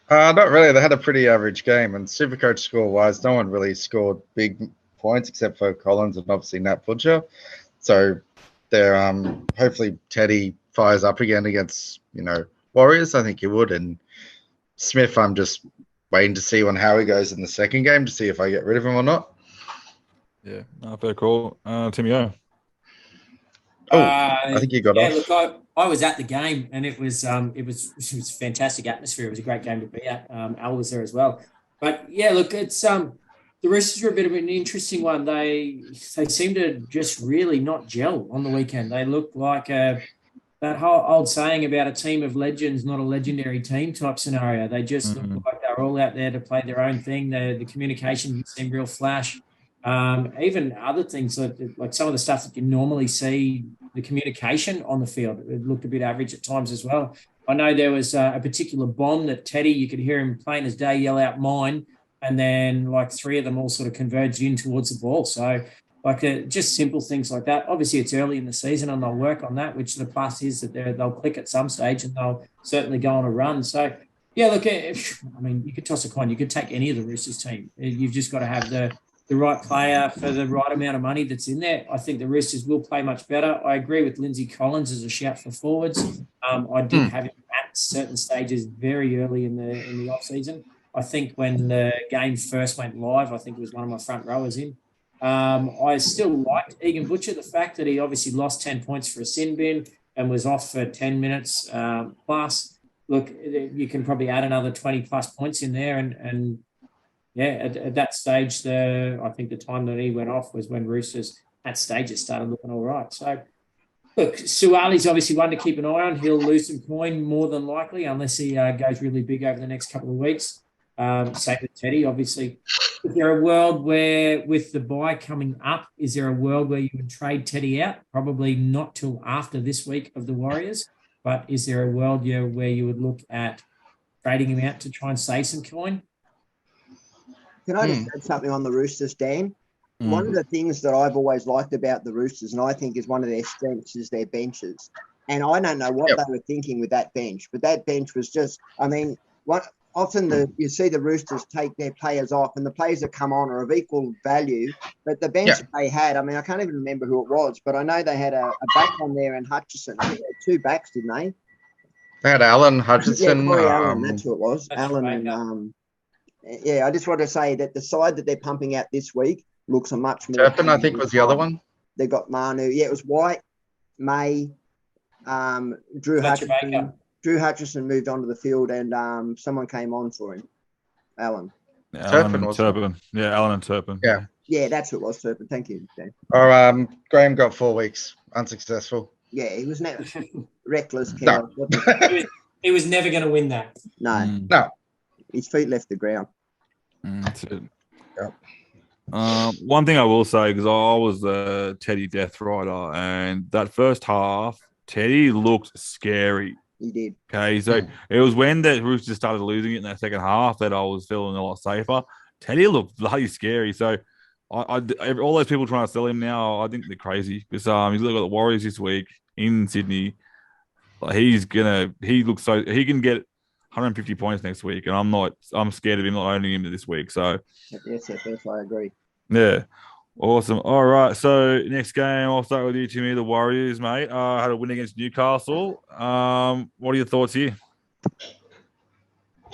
Not really. They had a pretty average game, and Supercoach score-wise, no one really scored big points except for Collins and obviously Nat Butcher. So they're hopefully Teddy fires up again against Warriors. I think he would, and Smith, I'm just waiting to see how he goes in the second game to see if I get rid of him or not. Yeah, fair call. Timmy O. I think you got off. Look, I was at the game, and it was a fantastic atmosphere. It was a great game to be at. Al was there as well. But yeah, look, it's the Roosters are a bit of an interesting one. They seem to just really not gel on the weekend. They look like that whole old saying about a team of legends, not a legendary team type scenario. They just look like they're all out there to play their own thing. The communication seemed real flash. Even other things like some of the stuff that you normally see, the communication on the field, it looked a bit average at times as well. I know there was a particular bomb that Teddy, you could hear him plain as day yell out mine, and then like three of them all sort of converged in towards the ball. So just simple things like that. Obviously, it's early in the season and they'll work on that, which the plus is that they'll click at some stage and they'll certainly go on a run. So, yeah, look, I mean, you could toss a coin. You could take any of the Roosters team. You've just got to have the right player for the right amount of money that's in there. I think the Roosters will play much better. I agree with Lindsay Collins as a shout for forwards. I did have him at certain stages very early in the off season. I think when the game first went live, I think it was one of my front rowers in. I still liked Egan Butcher, the fact that he obviously lost 10 points for a sin bin and was off for 10 minutes plus. Look, you can probably add another 20 plus points in there and yeah, at that stage, I think the time that he went off was when Roosters at stages started looking all right. So, look, Suali's obviously one to keep an eye on. He'll lose some coin more than likely unless he goes really big over the next couple of weeks. Same with Teddy, obviously. Is there a world where, with the bye coming up, is there a world where you would trade Teddy out? Probably not till after this week of the Warriors. But is there a world where you would look at trading him out to try and save some coin? Can I just add something on the Roosters, Dan? One of the things that I've always liked about the Roosters, and I think is one of their strengths, is their benches. And I don't know what they were thinking with that bench, but that bench was just, I mean, often you see the Roosters take their players off and the players that come on are of equal value, but the bench that they had, I mean, I can't even remember who it was, but I know they had a back on there and Hutchison. I think they had two backs, didn't they? They had Allen, Hutchison. Yeah, Allen, that's who it was. Allen and I just want to say that the side that they're pumping out this week looks a much more. Turpin, I think, was the other one. They got Manu. Yeah, it was White, May, Drew Hutchison. Drew Hutchison moved onto the field and someone came on for him. Allen. Turpin. Yeah, Allen and Turpin. Yeah. Yeah, that's who it was, Turpin. Thank you, Dan. Graham got 4 weeks. Unsuccessful. Yeah, he was never reckless. No. He was never going to win that. No. No. His feet left the ground. That's it. Yep. One thing I will say, because I was a Teddy Death Rider, and that first half, Teddy looked scary. He did. Okay, so it was when the Roosters started losing it in that second half that I was feeling a lot safer. Teddy looked bloody scary. So all those people trying to sell him now, I think they're crazy because he's got the Warriors this week in Sydney. He can get 150 points next week, and I'm scared of him not owning him this week. So yes, I agree. Yeah. Awesome. All right. So next game, I'll start with you, Timmy. The Warriors, mate. Had a win against Newcastle. What are your thoughts here?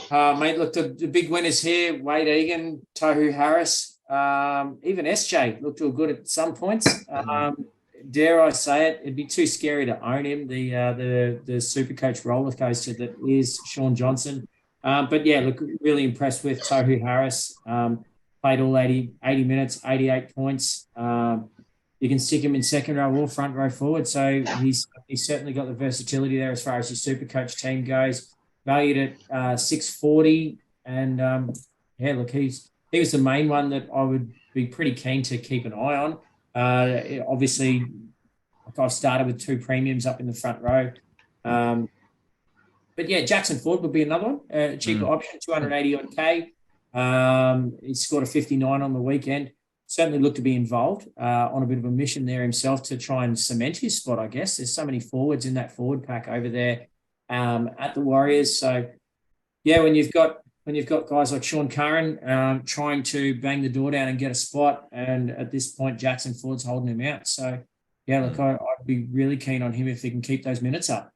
Mate, look, the big winners here, Wade Egan, Tohu Harris, even SJ looked real good at some points. Dare I say it, it'd be too scary to own him, the super coach roller coaster that is Sean Johnson. But yeah, look, really impressed with Tohu Harris. Played all 80 minutes, 88 points. You can stick him in second row or front row forward. So he's certainly got the versatility there as far as his super coach team goes. Valued at 640. And look, he was the main one that I would be pretty keen to keep an eye on. Obviously, I've started with 2 premiums up in the front row. But yeah, Jackson Ford would be another one. Cheaper option, 280 odd K. He scored a 59 on the weekend. Certainly looked to be involved on a bit of a mission there himself to try and cement his spot, I guess. There's so many forwards in that forward pack over there at the Warriors. So, yeah, when you've got guys like Sean Curran trying to bang the door down and get a spot, and at this point Jackson Ford's holding him out. So, Yeah, look, I'd be really keen on him if he can keep those minutes up.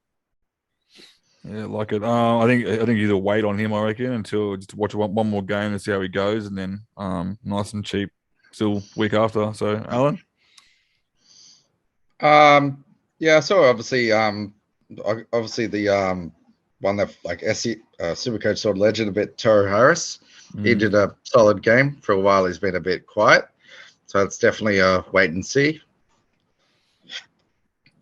Yeah, like it. I think either wait on him, I reckon, until just watch one more game and see how he goes, and then nice and cheap still week after. So, Alan. Yeah, so obviously the one that like SC Supercoach sort of legend a bit, Toru Harris. He did a solid game. For a while he's been a bit quiet. So it's definitely a wait and see.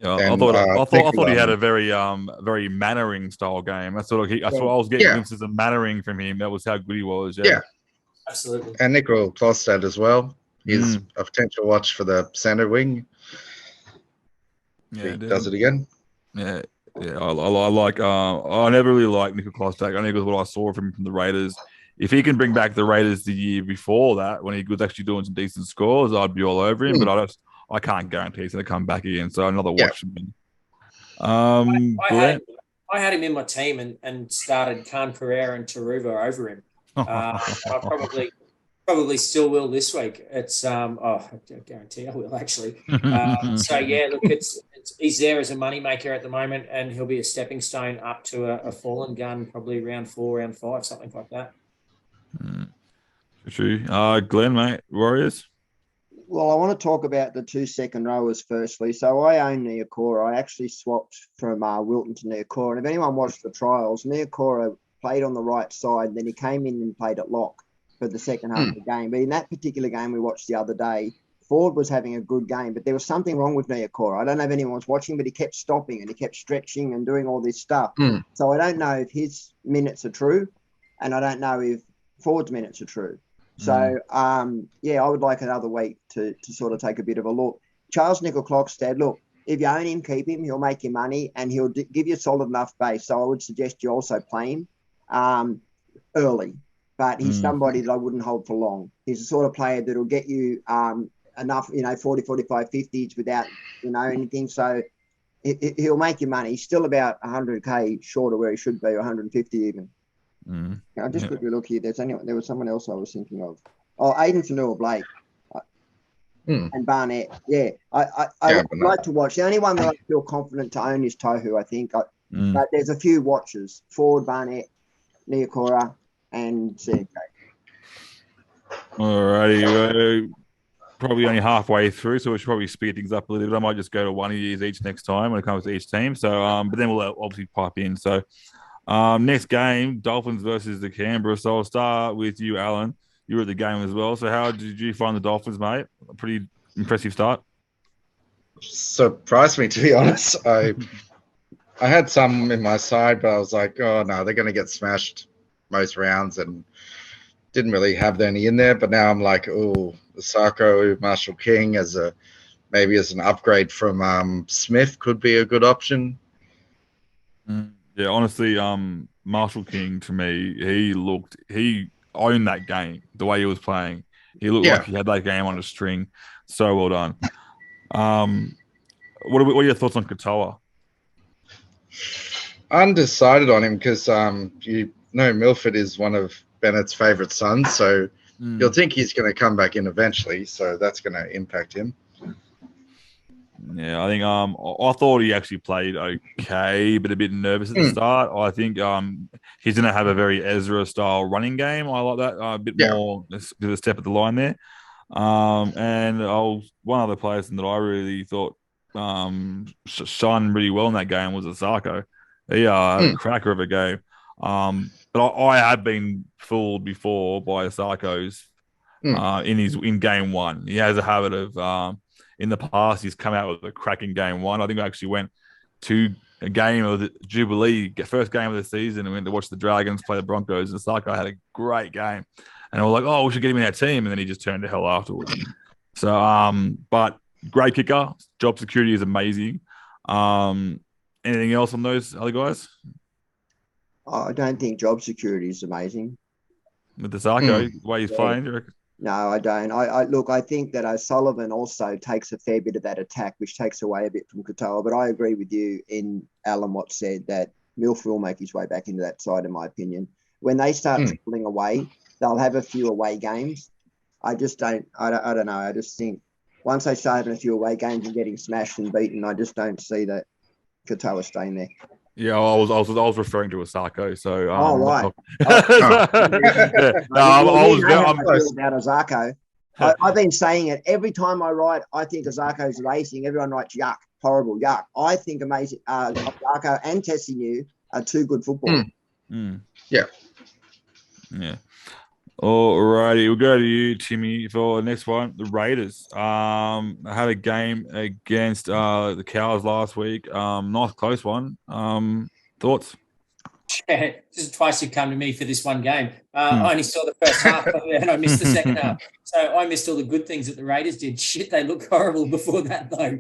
Yeah, And, I thought he had a very Mannering style game. That's what I was getting glimpses of Mannering from him. That was how good he was. Yeah. Absolutely. And Nico Klostad as well. He's a potential watch for the center wing. Yeah, he does it again. Yeah, I like. I never really liked Nico Klostad. I think it was what I saw from the Raiders. If he can bring back the Raiders the year before that, when he was actually doing some decent scores, I'd be all over him. But I can't guarantee he's going to come back again. So another watch for me. Glen? I had him in my team and started Khan Pereira and Taruva over him. I probably still will this week. It's I guarantee I will actually. So yeah, look, he's there as a moneymaker at the moment, and he'll be a stepping stone up to a fallen gun, probably round 4, round 5, something like that. True. Glen, mate, Warriors. Well, I want to talk about the 2 second rowers firstly. So I own Niokora. I actually swapped from Wilton to Niokora. And if anyone watched the trials, Niokora played on the right side. Then he came in and played at lock for the second half of the game. But in that particular game we watched the other day, Ford was having a good game, but there was something wrong with Niokora. I don't know if anyone was watching, but he kept stopping and he kept stretching and doing all this stuff. So I don't know if his minutes are true, and I don't know if Ford's minutes are true. So, I would like another week to sort of take a bit of a look. Charles Nicoll-Klokstad, look, if you own him, keep him. He'll make you money and he'll give you a solid enough base. So I would suggest you also play him early. But he's somebody that I wouldn't hold for long. He's the sort of player that will get you enough, 40, 45, 50s without, anything. So he'll make you money. He's still about 100K short of where he should be, 150 even. I'll just quickly look here. There was someone else I was thinking of. Oh, Aiden Fanua-Blake and Barnett. Yeah, I'd like to watch. The only one that I feel confident to own is Tohu, I think. But there's a few watchers: Ford, Barnett, Niokora, and CK. Alrighty, we're probably only halfway through, so we should probably speed things up a little bit. I might just go to one of these each next time when it comes to each team. So, but then we'll obviously pipe in. So. Next game, Dolphins versus the Canberra. So I'll start with you, Alan. You were at the game as well. So how did you find the Dolphins, mate? A pretty impressive start. Surprised me, to be honest. I had some in my side, but I was like, oh no, they're going to get smashed most rounds, and didn't really have any in there. But now I'm like, oh, the Sarko, Marshall King maybe as an upgrade from Smith could be a good option. Yeah, honestly, Marshall King, to me, he owned that game the way he was playing. He looked like he had that game on a string. So well done. What are your thoughts on Katoa? Undecided on him because Milford is one of Bennett's favourite sons, so you'll think he's going to come back in eventually. So that's going to impact him. Yeah, I think I thought he actually played okay, but a bit nervous at the start. I think he's going to have a very Ezra-style running game. I like that a bit more, a step at the line there. And one other person that I really thought shined really well in that game was Asako. He had a cracker of a game. But I have been fooled before by Asako's in game one. He has a habit of in the past, he's come out with a cracking game one. I think I actually went to a game of the Jubilee, first game of the season, and went to watch the Dragons play the Broncos. And Sarko had a great game. And I was like, oh, we should get him in our team. And then he just turned to hell afterwards. So, but great kicker. Job security is amazing. Anything else on those other guys? I don't think job security is amazing. With the Sarko, the way he's playing, do you reckon? No, I don't. I think that O'Sullivan also takes a fair bit of that attack, which takes away a bit from Katoa. But I agree with you in Alan what said that Milf will make his way back into that side, in my opinion. When they start pulling away, they'll have a few away games. I just don't. I don't know. I just think once they start having a few away games and getting smashed and beaten, I just don't see that Katoa staying there. Yeah, I was referring to Osako. So right. Yeah. No, I was how I feel about Osako. I've been saying it every time I write. I think Osako's racing. Everyone writes yuck, horrible, yuck. I think amazing. Osako and Tessinu are two good footballers. Yeah. All righty, we'll go to you, Timmy, for the next one. The Raiders had a game against the Cows last week. Nice close one. Thoughts? Yeah, this is twice you've come to me for this one game. I only saw the first half and I missed the second half. So I missed all the good things that the Raiders did. Shit, they look horrible before that, though.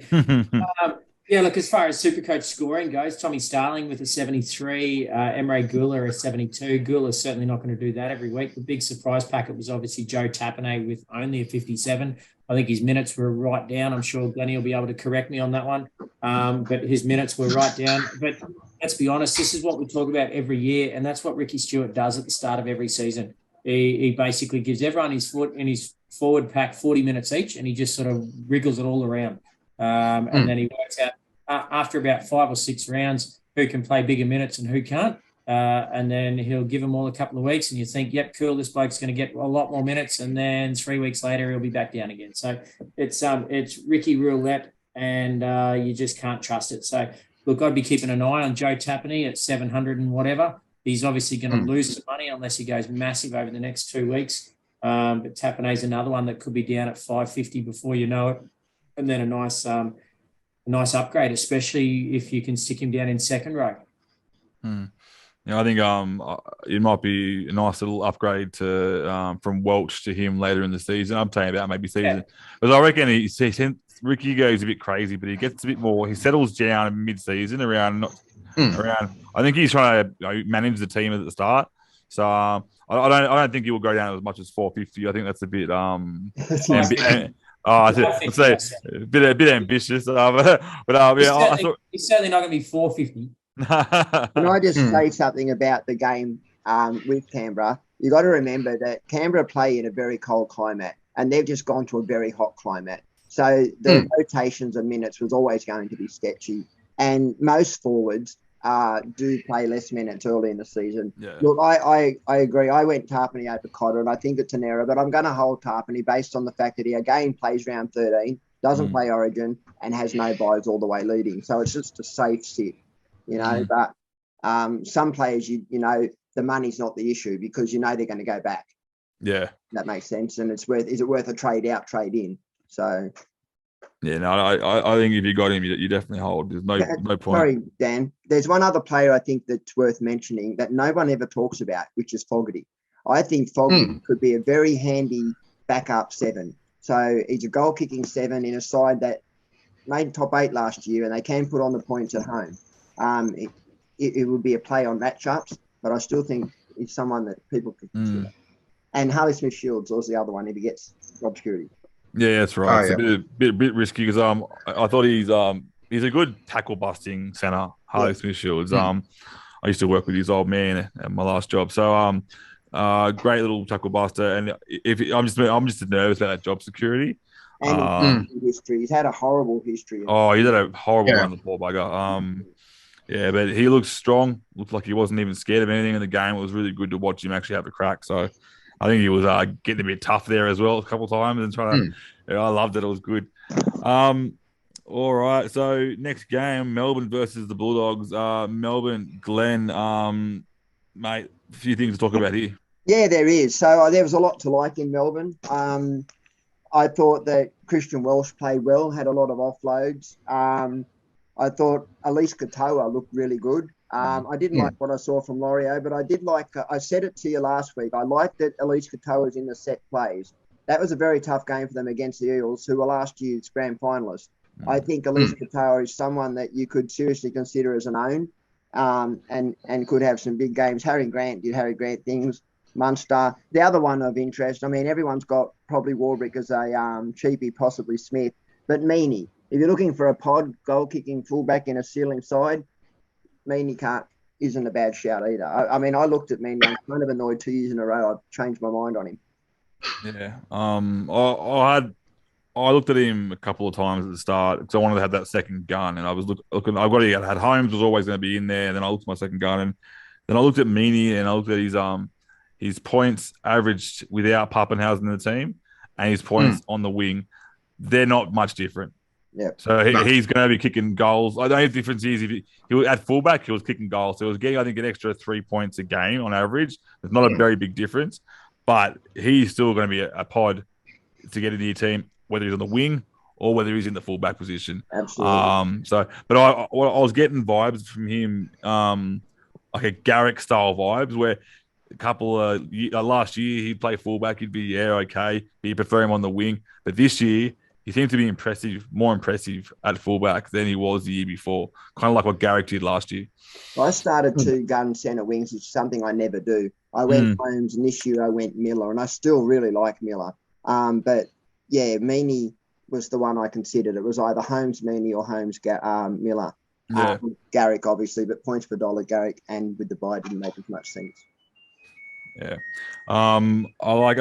Yeah, look, as far as Supercoach scoring goes, Tommy Starling with a 73, Emre Gula a 72. Gula's certainly not going to do that every week. The big surprise packet was obviously Joe Tapine with only a 57. I think his minutes were right down. I'm sure Glenny will be able to correct me on that one. But his minutes were right down. But let's be honest, this is what we talk about every year, and that's what Ricky Stewart does at the start of every season. He basically gives everyone his foot in his forward pack 40 minutes each, and he just sort of wriggles it all around. And then he works out after about 5 or 6 rounds who can play bigger minutes and who can't. And then he'll give them all a couple of weeks and you think, yep, cool, this bloke's going to get a lot more minutes. And then 3 weeks later, he'll be back down again. So it's Ricky Roulette and you just can't trust it. So, look, I'd be keeping an eye on Joe Tapine at 700 and whatever. He's obviously going to lose some money unless he goes massive over the next 2 weeks. But Tapine's another one that could be down at 550 before you know it. And then a nice upgrade, especially if you can stick him down in second row. Yeah, I think it might be a nice little upgrade to from Welch to him later in the season. I'm talking about maybe season, because I reckon Ricky goes a bit crazy, but he gets a bit more. He settles down in mid-season around. I think he's trying to manage the team at the start. So I don't think he will go down as much as 450. I think that's a bit I'd say a bit ambitious, but he's certainly not going to be 450. Can I just say something about the game with Canberra? You got to remember that Canberra play in a very cold climate, and they've just gone to a very hot climate. So the rotations of minutes was always going to be sketchy, and most forwards do play less minutes early in the season. Yeah. Look, I agree. I went Tarpany over Cotter, and I think it's an error, but I'm going to hold Tarpany based on the fact that he again plays round 13, doesn't play Origin, and has no buys all the way leading. So it's just a safe sit, But some players, the money's not the issue because they're going to go back. Yeah, that makes sense. And is it worth a trade out, trade in? So. Yeah, no, I think if you got him, you definitely hold. There's no point. Sorry, Dan. There's one other player I think that's worth mentioning that no one ever talks about, which is Fogarty. I think Fogarty could be a very handy backup 7. So he's a goal-kicking 7 in a side that made top 8 last year, and they can put on the points at home. It would be a play on matchups, but I still think he's someone that people could consider. And Harley Smith-Shields was the other one if he gets job security. Yeah, that's right. It's a bit risky because I thought he's a good tackle busting centre, Harley Smith-Shields. I used to work with his old man at my last job, so great little tackle buster. And I'm just nervous about that job security. And history, he's had a horrible history. Oh, he's had a horrible run, the poor bugger. Yeah, but he looks strong. Looked like he wasn't even scared of anything in the game. It was really good to watch him actually have a crack. So. I think he was getting a bit tough there as well a couple of times and trying to. I loved it. It was good. All right. So next game, Melbourne versus the Bulldogs. Melbourne, Glen. Mate, a few things to talk about here. Yeah, there is. So there was a lot to like in Melbourne. I thought that Christian Welsh played well, had a lot of offloads. I thought Elise Katoa looked really good. I didn't like what I saw from Lorio, but I did like, I said it to you last week, I liked that Elise Katoa was in the set plays. That was a very tough game for them against the Eels, who were last year's grand finalists. I think Elise Katoa is someone that you could seriously consider as an own and could have some big games. Harry Grant did Harry Grant things. Munster. The other one of interest, I mean, everyone's got probably Warbrick as a cheapie, possibly Smith, but Meaney. If you're looking for a pod goal-kicking fullback in a ceiling side, Meaney isn't a bad shout either. I mean, I looked at Meaney. I'm kind of annoyed 2 years in a row. I've changed my mind on him. Yeah. I looked at him a couple of times at the start because I wanted to have that second gun, and I was looking. I've got to had Holmes was always going to be in there, and then I looked at my second gun, and then I looked at Meany, and I looked at his points averaged without Pappenhausen in the team, and his points on the wing. They're not much different. Yeah. So he's going to be kicking goals. The only difference is if he was at fullback, he was kicking goals. So he was getting, I think, an extra 3 points a game on average. It's not a very big difference, but he's still going to be a pod to get into your team, whether he's on the wing or whether he's in the fullback position. Absolutely. But I was getting vibes from him, like a Garrick style vibes, where a couple of last year he'd play fullback, he'd be okay, but you prefer him on the wing. But this year he seemed to be more impressive at fullback than he was the year before, kind of like what Garrick did last year. I started 2 gun centre wings, which is something I never do. I went Holmes, and this year I went Miller, and I still really like Miller. But yeah, Meany was the one I considered. It was either Holmes, Meany, or Holmes, Miller. Yeah. Garrick, obviously, but points per dollar, Garrick, and with the bye didn't make as much sense. Yeah. I like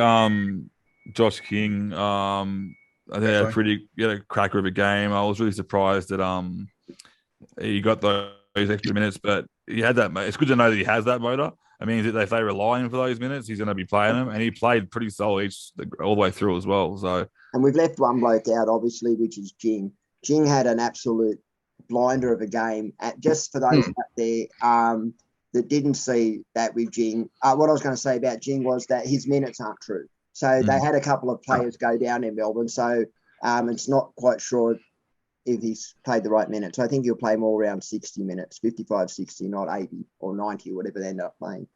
Josh King. I think he had a cracker of a game. I was really surprised that he got those extra minutes, but he had that. It's good to know that he has that motor. I mean, if they rely on him for those minutes, he's going to be playing them, and he played pretty solid all the way through as well. So, and we've left one bloke out, obviously, which is Jing. Jing had an absolute blinder of a game. Just for those out there that didn't see that with Jing, what I was going to say about Jing was that his minutes aren't true. So they had a couple of players go down in Melbourne. So it's not quite sure if he's played the right minutes. So I think he'll play more around 60 minutes, 55, 60, not 80 or 90 or whatever they end up playing.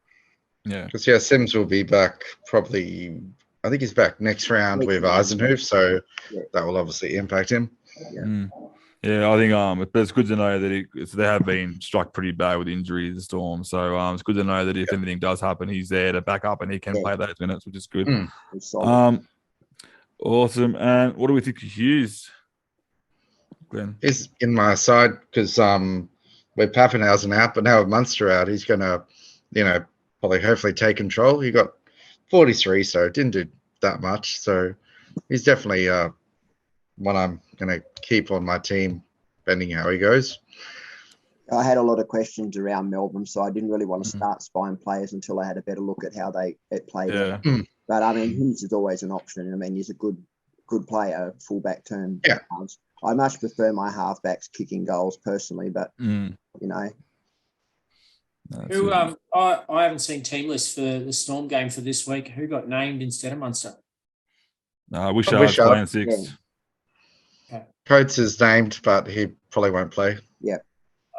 Yeah. Because, Sims will be back probably, I think he's back next round with Eisenhoof. So that will obviously impact him. Yeah. Yeah, I think but it's good to know that they have been struck pretty bad with injuries, the Storm. So it's good to know that if anything does happen, he's there to back up and he can play those minutes, which is good. Awesome. And what do we think of Hughes, Glenn? He's in my side because with Pappenhausen out, but now with Munster out, he's going to, probably hopefully take control. He got 43, so it didn't do that much. So he's definitely one I'm going to keep on my team, depending how he goes. I had a lot of questions around Melbourne, so I didn't really want to start spying players until I had a better look at how they played. Yeah. But I mean, Hughes is always an option. I mean, he's a good player, fullback turn. Yeah. I much prefer my halfbacks kicking goals personally, but Who I haven't seen team list for the Storm game for this week. Who got named instead of Munster? Wishard's playing 6. Yeah. Okay. Coates is named, but he probably won't play. Yeah.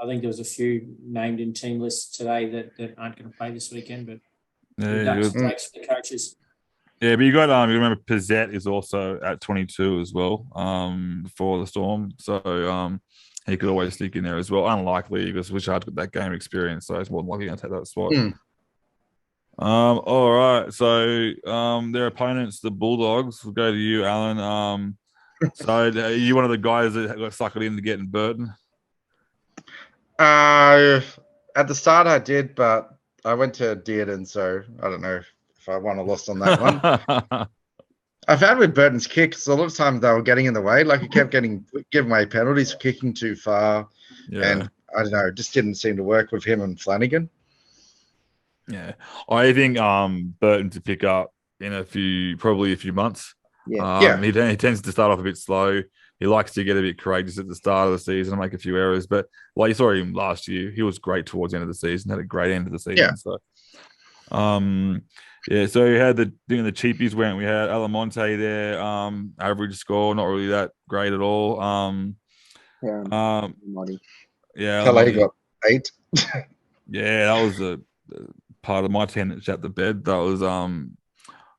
I think there was a few named in team lists today that aren't going to play this weekend, but thanks for the coaches. Yeah, but you remember Pizzette is also at 22 as well for the Storm. So he could always sneak in there as well. Unlikely because Wishard's got that game experience, so he's more than likely going to take that spot. All right. So their opponents, the Bulldogs, will go to you, Alan. So are you one of the guys that got suckered into getting Burton? At the start I did, but I went to Dearden, so I don't know if I won or lost on that one. I found with Burton's kicks, a lot of times they were getting in the way. Like he kept giving away penalties for kicking too far. Yeah. And I don't know, it just didn't seem to work with him and Flanagan. Yeah. I think Burton to pick up in probably a few months. Yeah. He tends to start off a bit slow. He likes to get a bit courageous at the start of the season and make a few errors. But like you saw him last year, he was great towards the end of the season, had a great end of the season. Yeah. So so you had the cheapies went. We had Alamonte there, average score, not really that great at all. Kelly got 8. Yeah, that was a part of my team that shut the bed. That was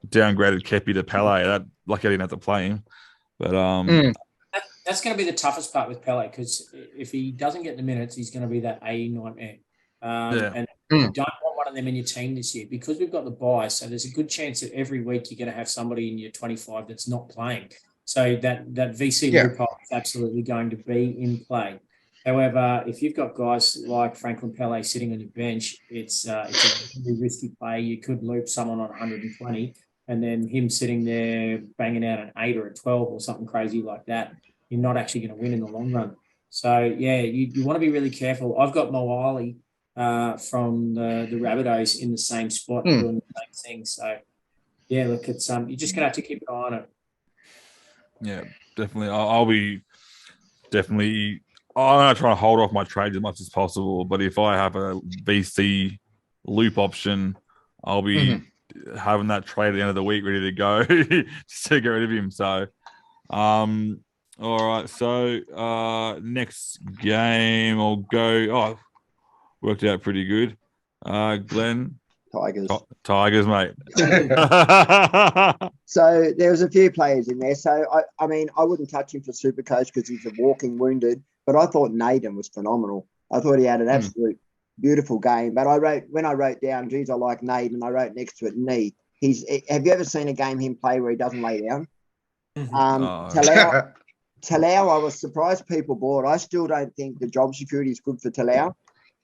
downgraded Kepi to Pele. That lucky I didn't have to play him. But that's going to be the toughest part with Pele because if he doesn't get the minutes, he's going to be that 89 man. And you don't want one of them in your team this year because we've got the bye. So there's a good chance that every week you're going to have somebody in your 25 that's not playing. So that VC loophole is absolutely going to be in play. However, if you've got guys like Franklin Pele sitting on your bench, it's a really risky play. You could loop someone on 120 and then him sitting there banging out an 8 or a 12 or something crazy like that, you're not actually going to win in the long run. So, yeah, you want to be really careful. I've got Moali from the Rabbitohs in the same spot doing the same thing. So, yeah, look, it's you're just going to have to keep an eye on it. Yeah, definitely. I'll be definitely. I'm going to try to hold off my trades as much as possible. But if I have a BC loop option, I'll be having that trade at the end of the week ready to go just to get rid of him. So, all right. So, next game I'll go. Oh, worked out pretty good. Glen. Tigers, mate. So there was a few players in there. So I mean, I wouldn't touch him for Supercoach because he's a walking wounded. But I thought Naden was phenomenal. I thought he had an absolute beautiful game. But when I wrote down, geez, I like Naden, I wrote next to it knee. Have you ever seen a game him play where he doesn't lay down? Talau, I was surprised people bought. I still don't think the job security is good for Talau.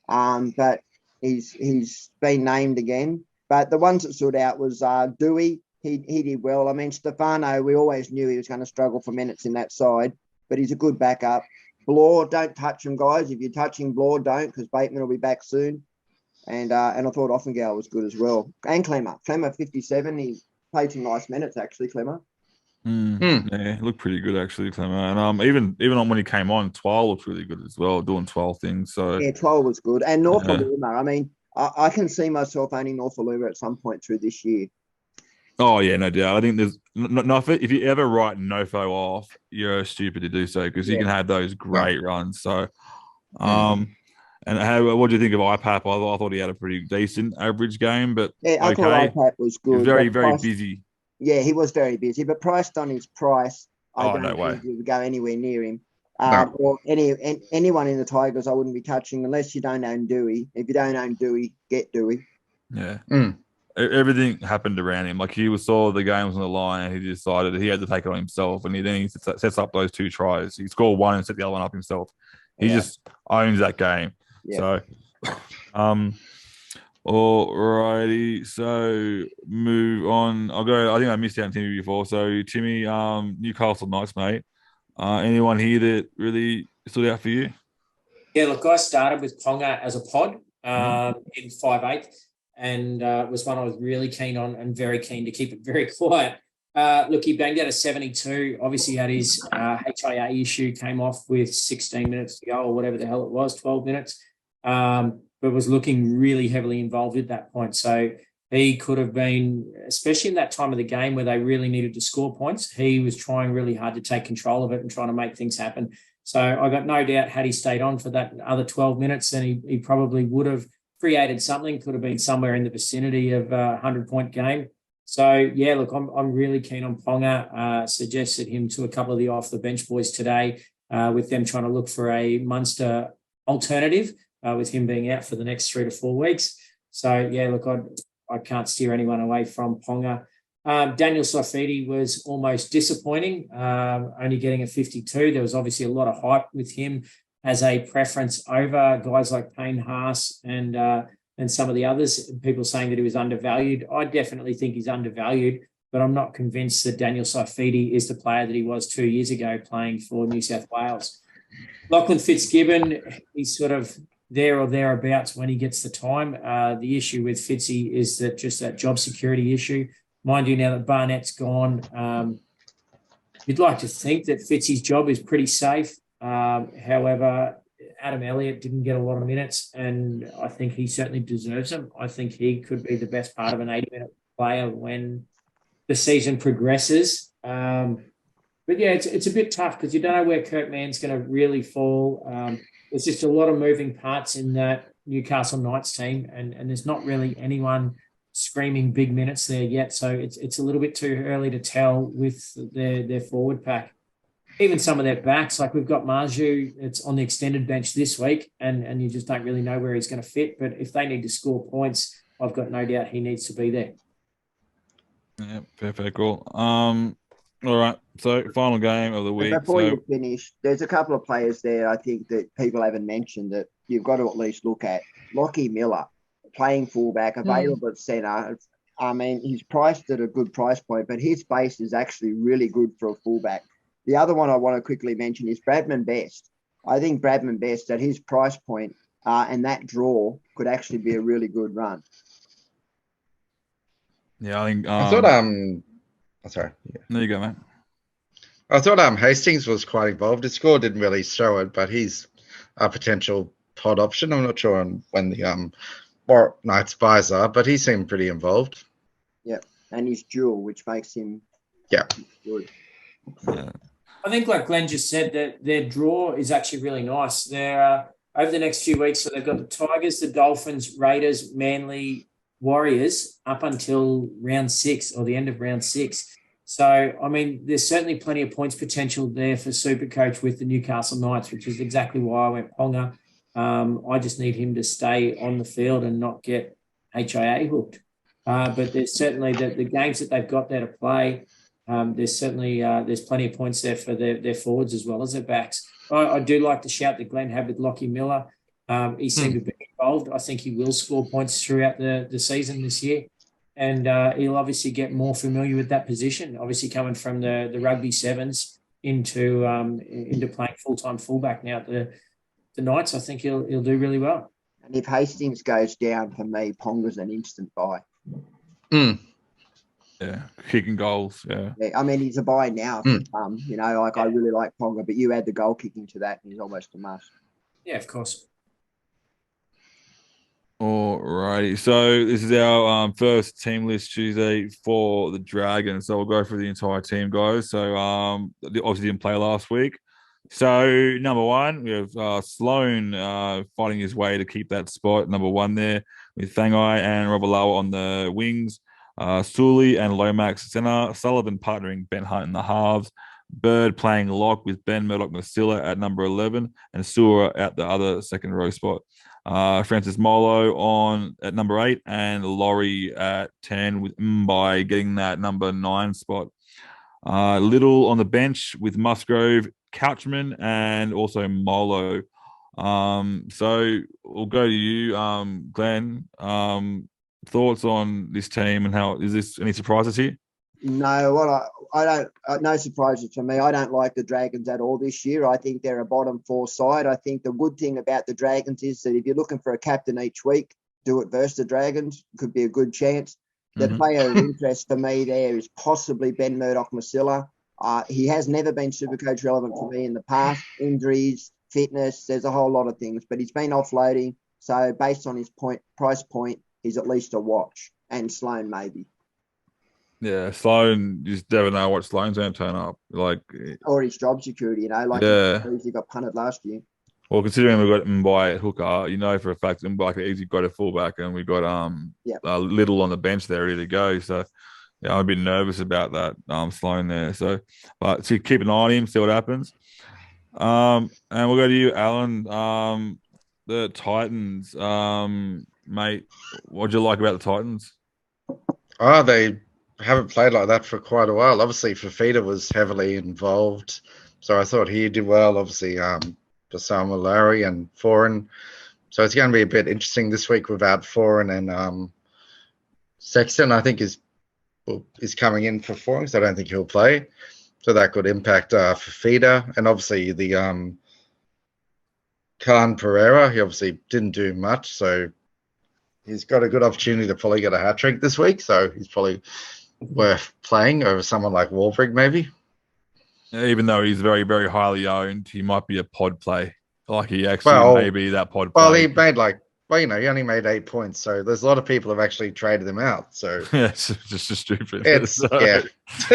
But he's been named again. But the ones that stood out was Dewey. He did well. I mean, Stefano, we always knew he was going to struggle for minutes in that side, but he's a good backup. Blore, don't touch him, guys. If you're touching Blore, don't, because Bateman will be back soon. And I thought Offengal was good as well. And Clemmer 57. He played some nice minutes, actually, Clemmer. Yeah, looked pretty good actually, Clemmer. And even on when he came on, Twile looked really good as well, doing 12 things. So yeah, Twile was good. And Norfoluma, I mean, I can see myself owning Norfoluma at some point through this year. Oh yeah, no doubt. I think there's if you ever write Nofo off, you're stupid to do so because he can have those great runs. So, and what do you think of IPAP? I thought he had a pretty decent average game, but I thought IPAP was good. He was very busy. Yeah, he was very busy, but priced on his price, I don't think you would go anywhere near him. Or anyone in the Tigers, I wouldn't be touching unless you don't own Dewey. If you don't own Dewey, get Dewey. Yeah. Everything happened around him. Like he saw the game was on the line and he decided he had to take it on himself. And then he sets up those 2 tries. He scored 1 and set the other one up himself. He just owns that game. Yeah. So, alrighty. So move on. I'll go. I think I missed out on Timmy before. So Timmy, Newcastle Knights, mate. Anyone here that really stood out for you? Yeah, look, I started with Ponga as a pod in 5/8. And was one I was really keen on and very keen to keep it very quiet. Look, he banged out a 72. Obviously had his HIA issue, came off with 16 minutes to go or whatever the hell it was, 12 minutes, but was looking really heavily involved at that point. So he could have been, especially in that time of the game where they really needed to score points, he was trying really hard to take control of it and trying to make things happen. So I got no doubt had he stayed on for that other 12 minutes, then he probably would have created something, could have been somewhere in the vicinity of a 100-point game. So, yeah, look, I'm really keen on Ponga. Suggested him to a couple of the off-the-bench boys today with them trying to look for a Munster alternative with him being out for the next 3 to 4 weeks. So, yeah, look, I can't steer anyone away from Ponga. Daniel Saifiti was almost disappointing, only getting a 52. There was obviously a lot of hype with him as a preference over guys like Payne Haas and some of the others, people saying that he was undervalued. I definitely think he's undervalued, but I'm not convinced that Daniel Saifiti is the player that he was 2 years ago playing for New South Wales. Lachlan Fitzgibbon, he's sort of there or thereabouts when he gets the time. The issue with Fitzy is that just that job security issue. Mind you, now that Barnett's gone, you'd like to think that Fitzy's job is pretty safe. However, Adam Elliott didn't get a lot of minutes, and I think he certainly deserves them. I think he could be the best part of an 80-minute player when the season progresses. But yeah, it's a bit tough because you don't know where Kurt Mann's going to really fall. There's just a lot of moving parts in that Newcastle Knights team, and there's not really anyone screaming big minutes there yet. So it's a little bit too early to tell with their forward pack. Even some of their backs, like we've got Marju, it's on the extended bench this week, and you just don't really know where he's going to fit. But if they need to score points, I've got no doubt he needs to be there. Yeah, perfect. Cool. All right. So final game of the week. Before you finish, there's a couple of players there I think that people haven't mentioned that you've got to at least look at. Lockie Miller, playing fullback, available at centre. I mean, he's priced at a good price point, but his base is actually really good for a fullback. The other one I want to quickly mention is Bradman Best. I think Bradman Best at his price point and that draw could actually be a really good run. Yeah, I think. I thought sorry. Yeah. There you go, mate. I thought Hastings was quite involved. His score didn't really show it, but he's a potential pod option. I'm not sure on when the Knights buys are, but he seemed pretty involved. Yeah, and he's dual, which makes him good. Yeah. I think, like Glenn just said, that their draw is actually really nice. They're over the next few weeks, so they've got the Tigers, the Dolphins, Raiders, Manly, Warriors up until round 6 or the end of round 6. So, I mean, there's certainly plenty of points potential there for Supercoach with the Newcastle Knights, which is exactly why I went Ponga. I just need him to stay on the field and not get HIA hooked. But there's certainly the games that they've got there to play. There's plenty of points there for their forwards as well as their backs. I do like the shout that Glenn had with Lockie Miller. He seemed to be involved. I think he will score points throughout the season this year. And he'll obviously get more familiar with that position, obviously coming from the rugby sevens into playing full-time fullback now at the Knights. I think he'll do really well. And if Hastings goes down, for me, Ponga's an instant buy. Yeah, kicking goals. Yeah. I mean, he's a buy now. I really like Ponga, but you add the goal kicking to that, and he's almost a must. Yeah, of course. Alrighty, so this is our first team list Tuesday for the Dragons. So we'll go through the entire team, guys. So they obviously didn't play last week. So number 1, we have Sloan fighting his way to keep that spot. Number 1 there with Thangai and Robalawa on the wings. Sully and Lomax center. Sullivan partnering Ben Hunt in the halves. Bird playing lock with Ben Murdoch-Masila at number 11 and Sewer at the other second row spot. Francis Molo at number 8 and Laurie at 10 with Mbai getting that number 9 spot. Little on the bench with Musgrove, Couchman, and also Molo. So we'll go to you, Glenn. Thoughts on this team and how is this any surprises here? No, I don't. No surprises for me. I don't like the Dragons at all this year. I think they're a bottom 4 side. I think the good thing about the Dragons is that if you're looking for a captain each week, do it versus the Dragons. Could be a good chance. The player of interest for me there is possibly Ben Murdoch-Masila. He has never been Supercoach relevant for me in the past. Injuries, fitness, there's a whole lot of things. But he's been offloading. So based on his price point, he's at least a watch. And Sloan maybe. Yeah, Sloan, you just never know what Sloan's going to turn up. Or his job security, he got punted last year. Well, considering we've got Mbai at hooker, for a fact Mbai can easily go to fullback, and we've got Little on the bench there ready to go. So, yeah, I'm a bit nervous about that Sloan there. So, but to keep an eye on him, see what happens. And we'll go to you, Alan. The Titans, mate. What'd you like about the Titans? They haven't played like that for quite a while. Obviously, Fafita was heavily involved, so I thought he did well. Obviously, Basama Larry and Foreign. So it's going to be a bit interesting this week without Foreign and Sexton. I think is coming in for Foreign, so I don't think he'll play. So that could impact Fafita, and obviously the Khan Pereira. He obviously didn't do much, so he's got a good opportunity to probably get a hat trick this week. So he's probably worth playing over someone like Warbrick, maybe. Even though he's very, very highly owned, he might be a pod play. He actually may be that pod play. Well, he made he only made 8 points. So there's a lot of people have actually traded him out. So yeah, it's just stupid. It's not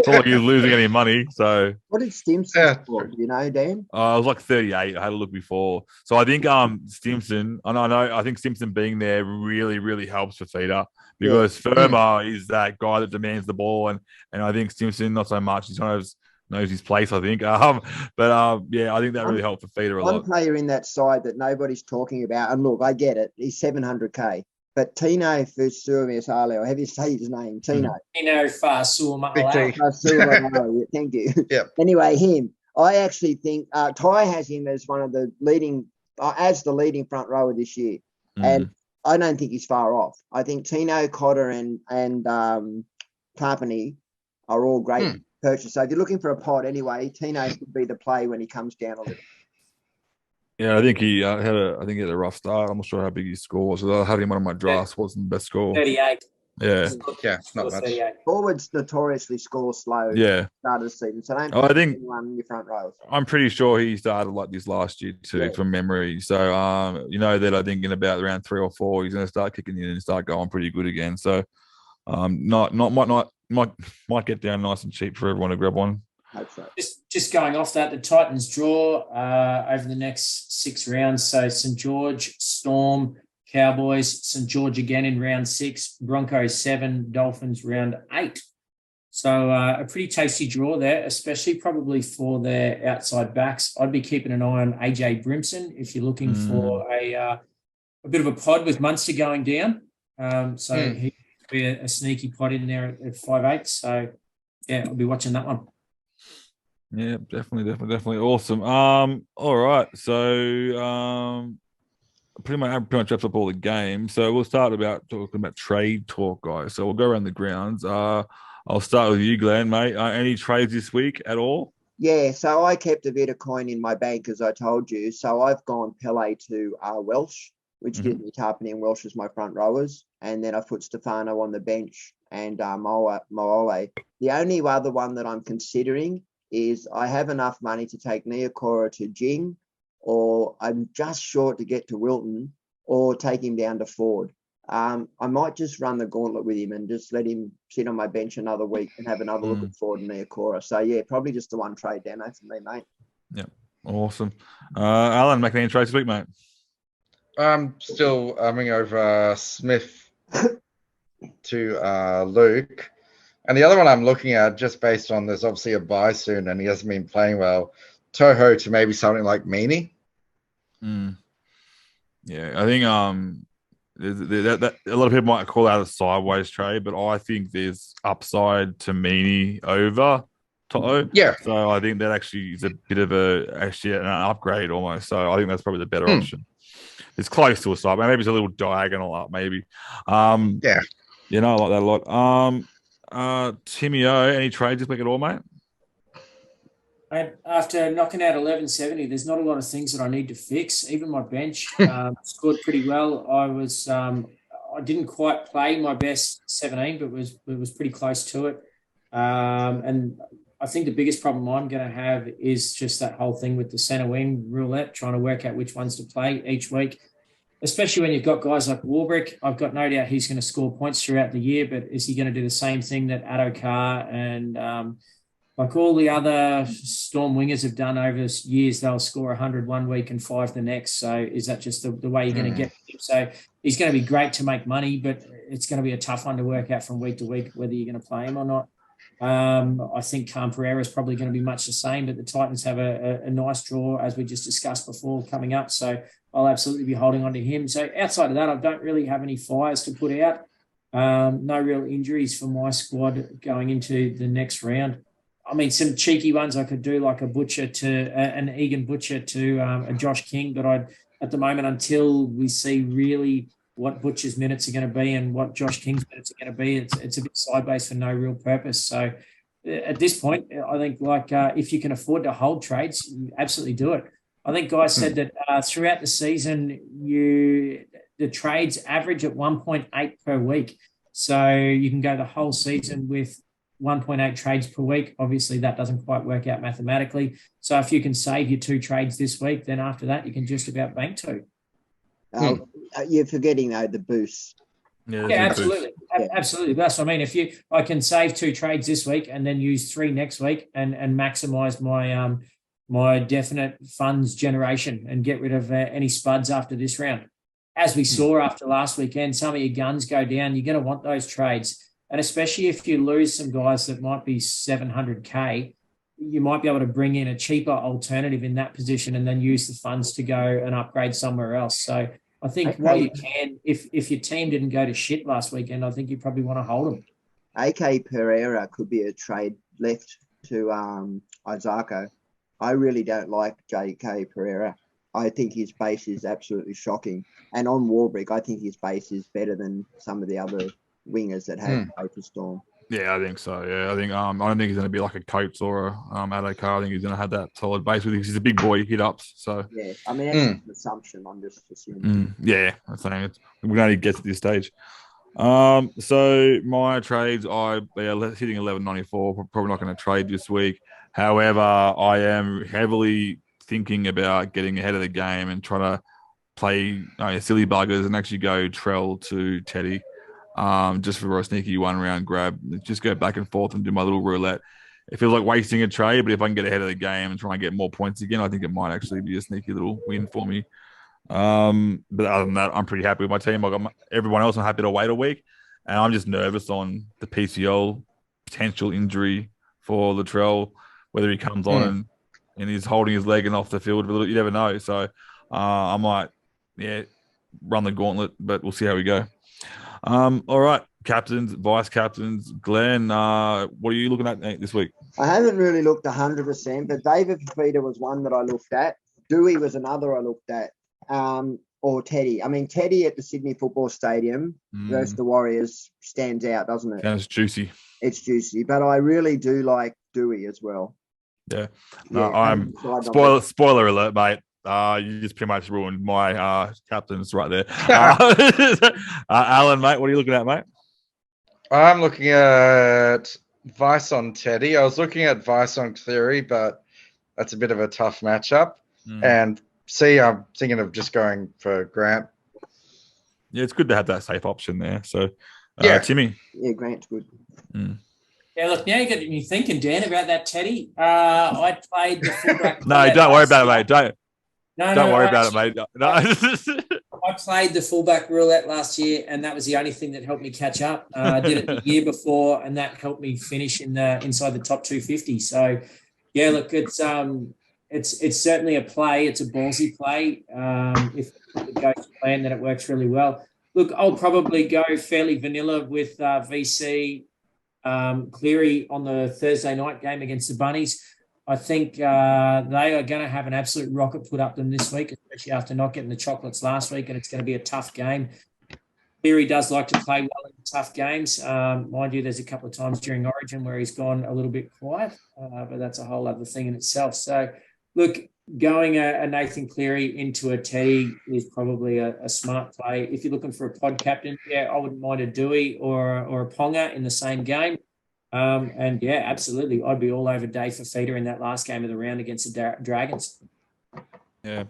like he's losing any money. So what did Stimson score? Do you know, Dan? It was like 38. I had a look before. So I think Stimson, I think Stimson being there really, really helps Fafita because Firma is that guy that demands the ball, and I think Stimson not so much. He's kind of knows his place, I think. I think that really helped Fafita a lot. One player in that side that nobody's talking about, and look, I get it, he's 700k. But Tino Fasuamiasale, or have you say his name? Tino. Tino Fasuamiasale. Thank you. Yeah. Anyway, him. I actually think Ty has him as one of the leading, as the leading front rower this year. And I don't think he's far off. I think Tino, Cotter, and Carpeny are all great purchases. So if you're looking for a pod anyway, Tino should be the play when he comes down a little. Yeah, I think he had a rough start. I'm not sure how big his score was. I had him on my drafts. Wasn't the best score. 38. Yeah. Yeah, not much. 38. Forwards notoriously score slow. Yeah. Start of the season. So don't I think anyone in your front rows. I'm pretty sure he started like this last year too, Yeah. from memory. So you know that I think in about around 3 or 4, he's going to start kicking in and start going pretty good again. So might get down nice and cheap for everyone to grab one. Hope so. Just going off that, the Titans draw over the next 6 rounds. So St. George, Storm, Cowboys, St. George again in round 6, Broncos 7, Dolphins round 8. So a pretty tasty draw there, especially probably for their outside backs. I'd be keeping an eye on AJ Brimson if you're looking for a bit of a pod with Munster going down. He could be a sneaky pod in there at 5'8". So yeah, I'll be watching that one. Yeah, definitely awesome. All right, so pretty much wraps up all the games. So we'll start talking about trade talk, guys. So we'll go around the grounds. I'll start with you, Glenn, mate. Any trades this week at all? Yeah, so I kept a bit of coin in my bank, as I told you. So I've gone Pele to Welsh, which gives me Tarpany and Welsh as my front rowers. And then I've put Stefano on the bench and Moole. The only other one that I'm considering is I have enough money to take Neokora to Jing, or I'm just short to get to Wilton, or take him down to Ford. I might just run the gauntlet with him and just let him sit on my bench another week and have another look at Ford and Neokora. So, yeah, probably just the one trade, Dano, for me, mate. Yeah, awesome. Alan, making any trades this week, mate? I'm still umming over Smith to Luke. And the other one I'm looking at, just based on there's obviously a buy soon and he hasn't been playing well, Toho to maybe something like Meany. Yeah, I think that a lot of people might call that a sideways trade, but I think there's upside to Meany over Toto. Yeah. So I think that actually is a bit of an upgrade almost. So I think that's probably the better option. It's close to a side, maybe it's a little diagonal up, maybe. Yeah. You know, I like that a lot. Timmy O, any trades this week at all, mate? After knocking out 1170, there's not a lot of things that I need to fix. Even my bench scored pretty well. I didn't quite play my best 17, but it was pretty close to it. And I think the biggest problem I'm going to have is just that whole thing with the centre wing roulette, trying to work out which ones to play each week, especially when you've got guys like Warbrick. I've got no doubt he's going to score points throughout the year, but is he going to do the same thing that Adokar and like all the other Storm wingers have done over years? They'll score 100 one week and 5 the next. So is that just the way you're going to get him? So he's going to be great to make money, but it's going to be a tough one to work out from week to week whether you're going to play him or not. I think Pereira is probably going to be much the same, but the Titans have a nice draw, as we just discussed before, coming up. So I'll absolutely be holding on to him. So outside of that, I don't really have any fires to put out. No real injuries for my squad going into the next round. I mean, some cheeky ones I could do, like a Butcher to an Egan Butcher to a Josh King, but at the moment, until we see really what Butcher's minutes are going to be and what Josh King's minutes are going to be, it's a bit sideways for no real purpose. So at this point, I think if you can afford to hold trades, you absolutely do it. I think guys said that throughout the season, the trades average at 1.8 per week. So you can go the whole season with 1.8 trades per week. Obviously, that doesn't quite work out mathematically. So if you can save your 2 trades this week, then after that, you can just about bank 2. You're forgetting, though, the boost. Yeah, absolutely. Absolutely. That's what I mean. I can save 2 trades this week and then use 3 next week and maximize my my definite funds generation and get rid of any spuds after this round. As we saw after last weekend, some of your guns go down. You're going to want those trades. And especially if you lose some guys that might be 700K, you might be able to bring in a cheaper alternative in that position and then use the funds to go and upgrade somewhere else. So I think while you can, if your team didn't go to shit last weekend, I think you probably want to hold them. AK Pereira could be a trade left to Isako. I really don't like JK Pereira. I think his base is absolutely shocking. And on Warbrick, I think his base is better than some of the other wingers that have played for Storm. Yeah, I think so. Yeah, I think I don't think he's going to be like a Coates or a Adokar. I think he's going to have that solid base with him. He's a big boy, hit ups. So yeah, I mean that's an assumption. I'm just assuming. Yeah, I'm saying we're going to get to this stage. So my trades, hitting 11.94. Probably not going to trade this week. However, I am heavily thinking about getting ahead of the game and trying to play silly buggers and actually go Trell to Teddy. Just for a sneaky one round grab, just go back and forth and do my little roulette. It feels like wasting a trade, but if I can get ahead of the game and try and get more points again, I think it might actually be a sneaky little win for me. But other than that, I'm pretty happy with my team. I got everyone else. I'm happy to wait a week, and I'm just nervous on the PCL potential injury for Latrell, whether he comes on and he's holding his leg and off the field. You never know. So I might, run the gauntlet, but we'll see how we go. All right, captains, vice captains, Glenn, what are you looking at this week? I haven't really looked 100%, but David Fafita was one that I looked at. Dewey was another I looked at, or Teddy. I mean, Teddy at the Sydney Football Stadium versus the Warriors stands out, doesn't it? And it's juicy. It's juicy, but I really do like Dewey as well. Yeah. No, I'm spoiler alert, mate. You just pretty much ruined my captains right there. Alan, mate, what are you looking at, mate? I'm looking at Vice on Teddy. I was looking at Vice on Cleary, but that's a bit of a tough matchup. And I'm thinking of just going for Grant. Yeah, it's good to have that safe option there. So, Timmy. Yeah, Grant's good. Yeah, look, now you got me thinking, Dan, about that Teddy. I played the fullback. No, don't worry about it, mate. Don't worry about it, mate. No. I played the fullback roulette last year, and that was the only thing that helped me catch up. I did it the year before, and that helped me finish inside the top 250. So, yeah, look, it's certainly a play. It's a ballsy play. If it goes to plan, then it works really well. Look, I'll probably go fairly vanilla with VC Cleary on the Thursday night game against the Bunnies. I think they are going to have an absolute rocket put up them this week, especially after not getting the chocolates last week, and it's going to be a tough game. Cleary does like to play well in tough games. Mind you, there's a couple of times during Origin where he's gone a little bit quiet, but that's a whole other thing in itself. So, look, going a Nathan Cleary into a Teddy is probably a smart play. If you're looking for a pod captain, I wouldn't mind a Dewey or a Ponga in the same game. And yeah, absolutely. I'd be all over Dave Fafita in that last game of the round against the Dragons. Yeah.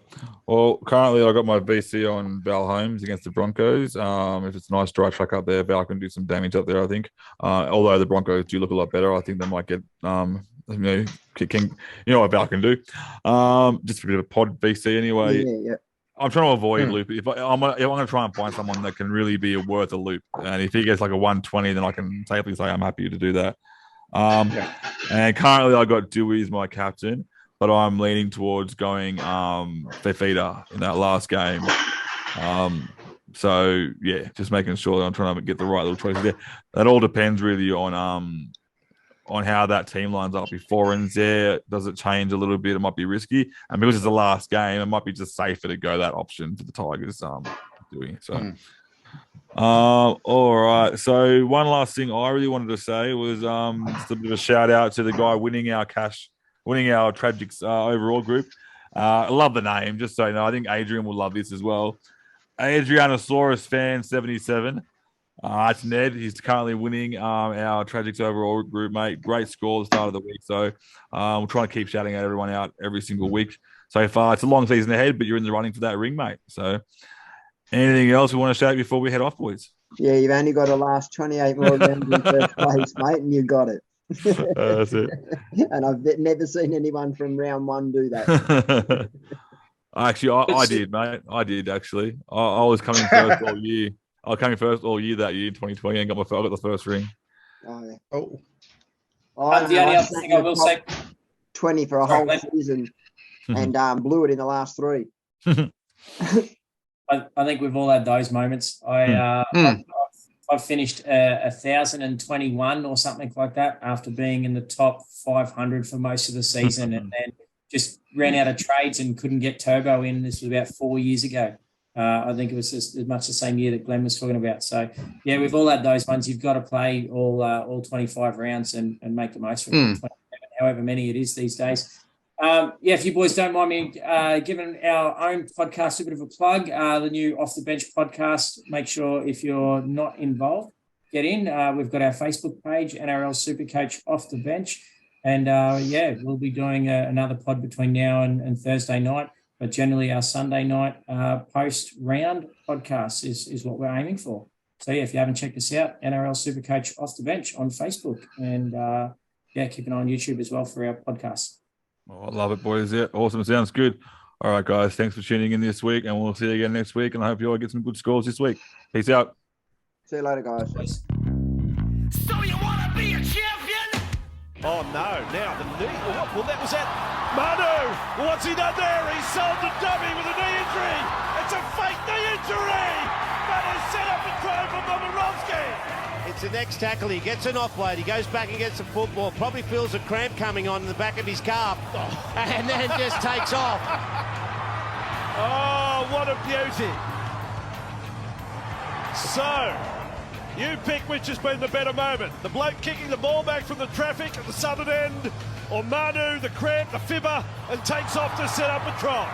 Well, currently I got my VC on Val Holmes against the Broncos. If it's a nice dry track up there, Val can do some damage up there, I think. Although the Broncos do look a lot better, I think they might get, kicking. You know what Val can do. Just a bit of a pod VC anyway. Yeah. I'm trying to avoid loop. If I'm going to try and find someone that can really be worth a loop, and if he gets like a 120, then I can safely say I'm happy to do that. And currently I got Dewey as my captain, but I'm leaning towards going Fafita in that last game. So yeah, just making sure that I'm trying to get the right little choices there. That all depends really on how that team lines up. If Foreign's there, does it change a little bit? It might be risky. And because it's the last game, it might be just safer to go that option for the Tigers doing. So, all right. So one last thing I really wanted to say was just a bit of a shout out to the guy winning our Tragics overall group. I love the name, just so you know. I think Adrian will love this as well. Adrianosaurus fan 77. It's Ned. He's currently winning our Tragics overall group, mate. Great score at the start of the week. So we'll try to keep shouting at everyone out every single week. So far, it's a long season ahead, but you're in the running for that ring, mate. So anything else we want to shout before we head off, boys? Yeah, you've only got to last 28 more rounds in first place, mate, and you got it. That's it. And I've never seen anyone from round one do that. Actually, I did, mate. I did, actually. I was coming first all year. I was coming first all year that year, 2020, and I got the first ring. Oh, yeah. Oh. The only other thing I will say, 20 for a whole season, and blew it in the last 3. I think we've all had those moments. I've finished 1,021 or something like that after being in the top 500 for most of the season, and then just ran out of trades and couldn't get Turbo in. This was about 4 years ago. I think it was just as much the same year that Glen was talking about. So, yeah, we've all had those ones. You've got to play all 25 rounds and make the most of it, however many it is these days. If you boys don't mind me giving our own podcast a bit of a plug, the new Off the Bench podcast, make sure if you're not involved, get in. We've got our Facebook page, NRL Supercoach Off the Bench. And, we'll be doing another pod between now and Thursday night. But generally our Sunday night post-round podcast is what we're aiming for. So, if you haven't checked us out, NRL Supercoach Off the Bench on Facebook. And, keep an eye on YouTube as well for our podcast. Oh, I love it, boys. Yeah, awesome. Sounds good. All right, guys. Thanks for tuning in this week, and we'll see you again next week. And I hope you all get some good scores this week. Peace out. See you later, guys. So you want to be a champion? Oh, no. Now the knee. Well, that was it. Manu, what's he done there? He sold the dummy with a knee injury. It's a fake knee injury. Manu's set up and thrown from Momirovski. It's the next tackle. He gets an offload. He goes back and gets the football. Probably feels a cramp coming on in the back of his calf. And then just takes off. Oh, what a beauty. So, you pick which has been the better moment. The bloke kicking the ball back from the traffic at the southern end, or Manu, the cramp, the fibber, and takes off to set up a try.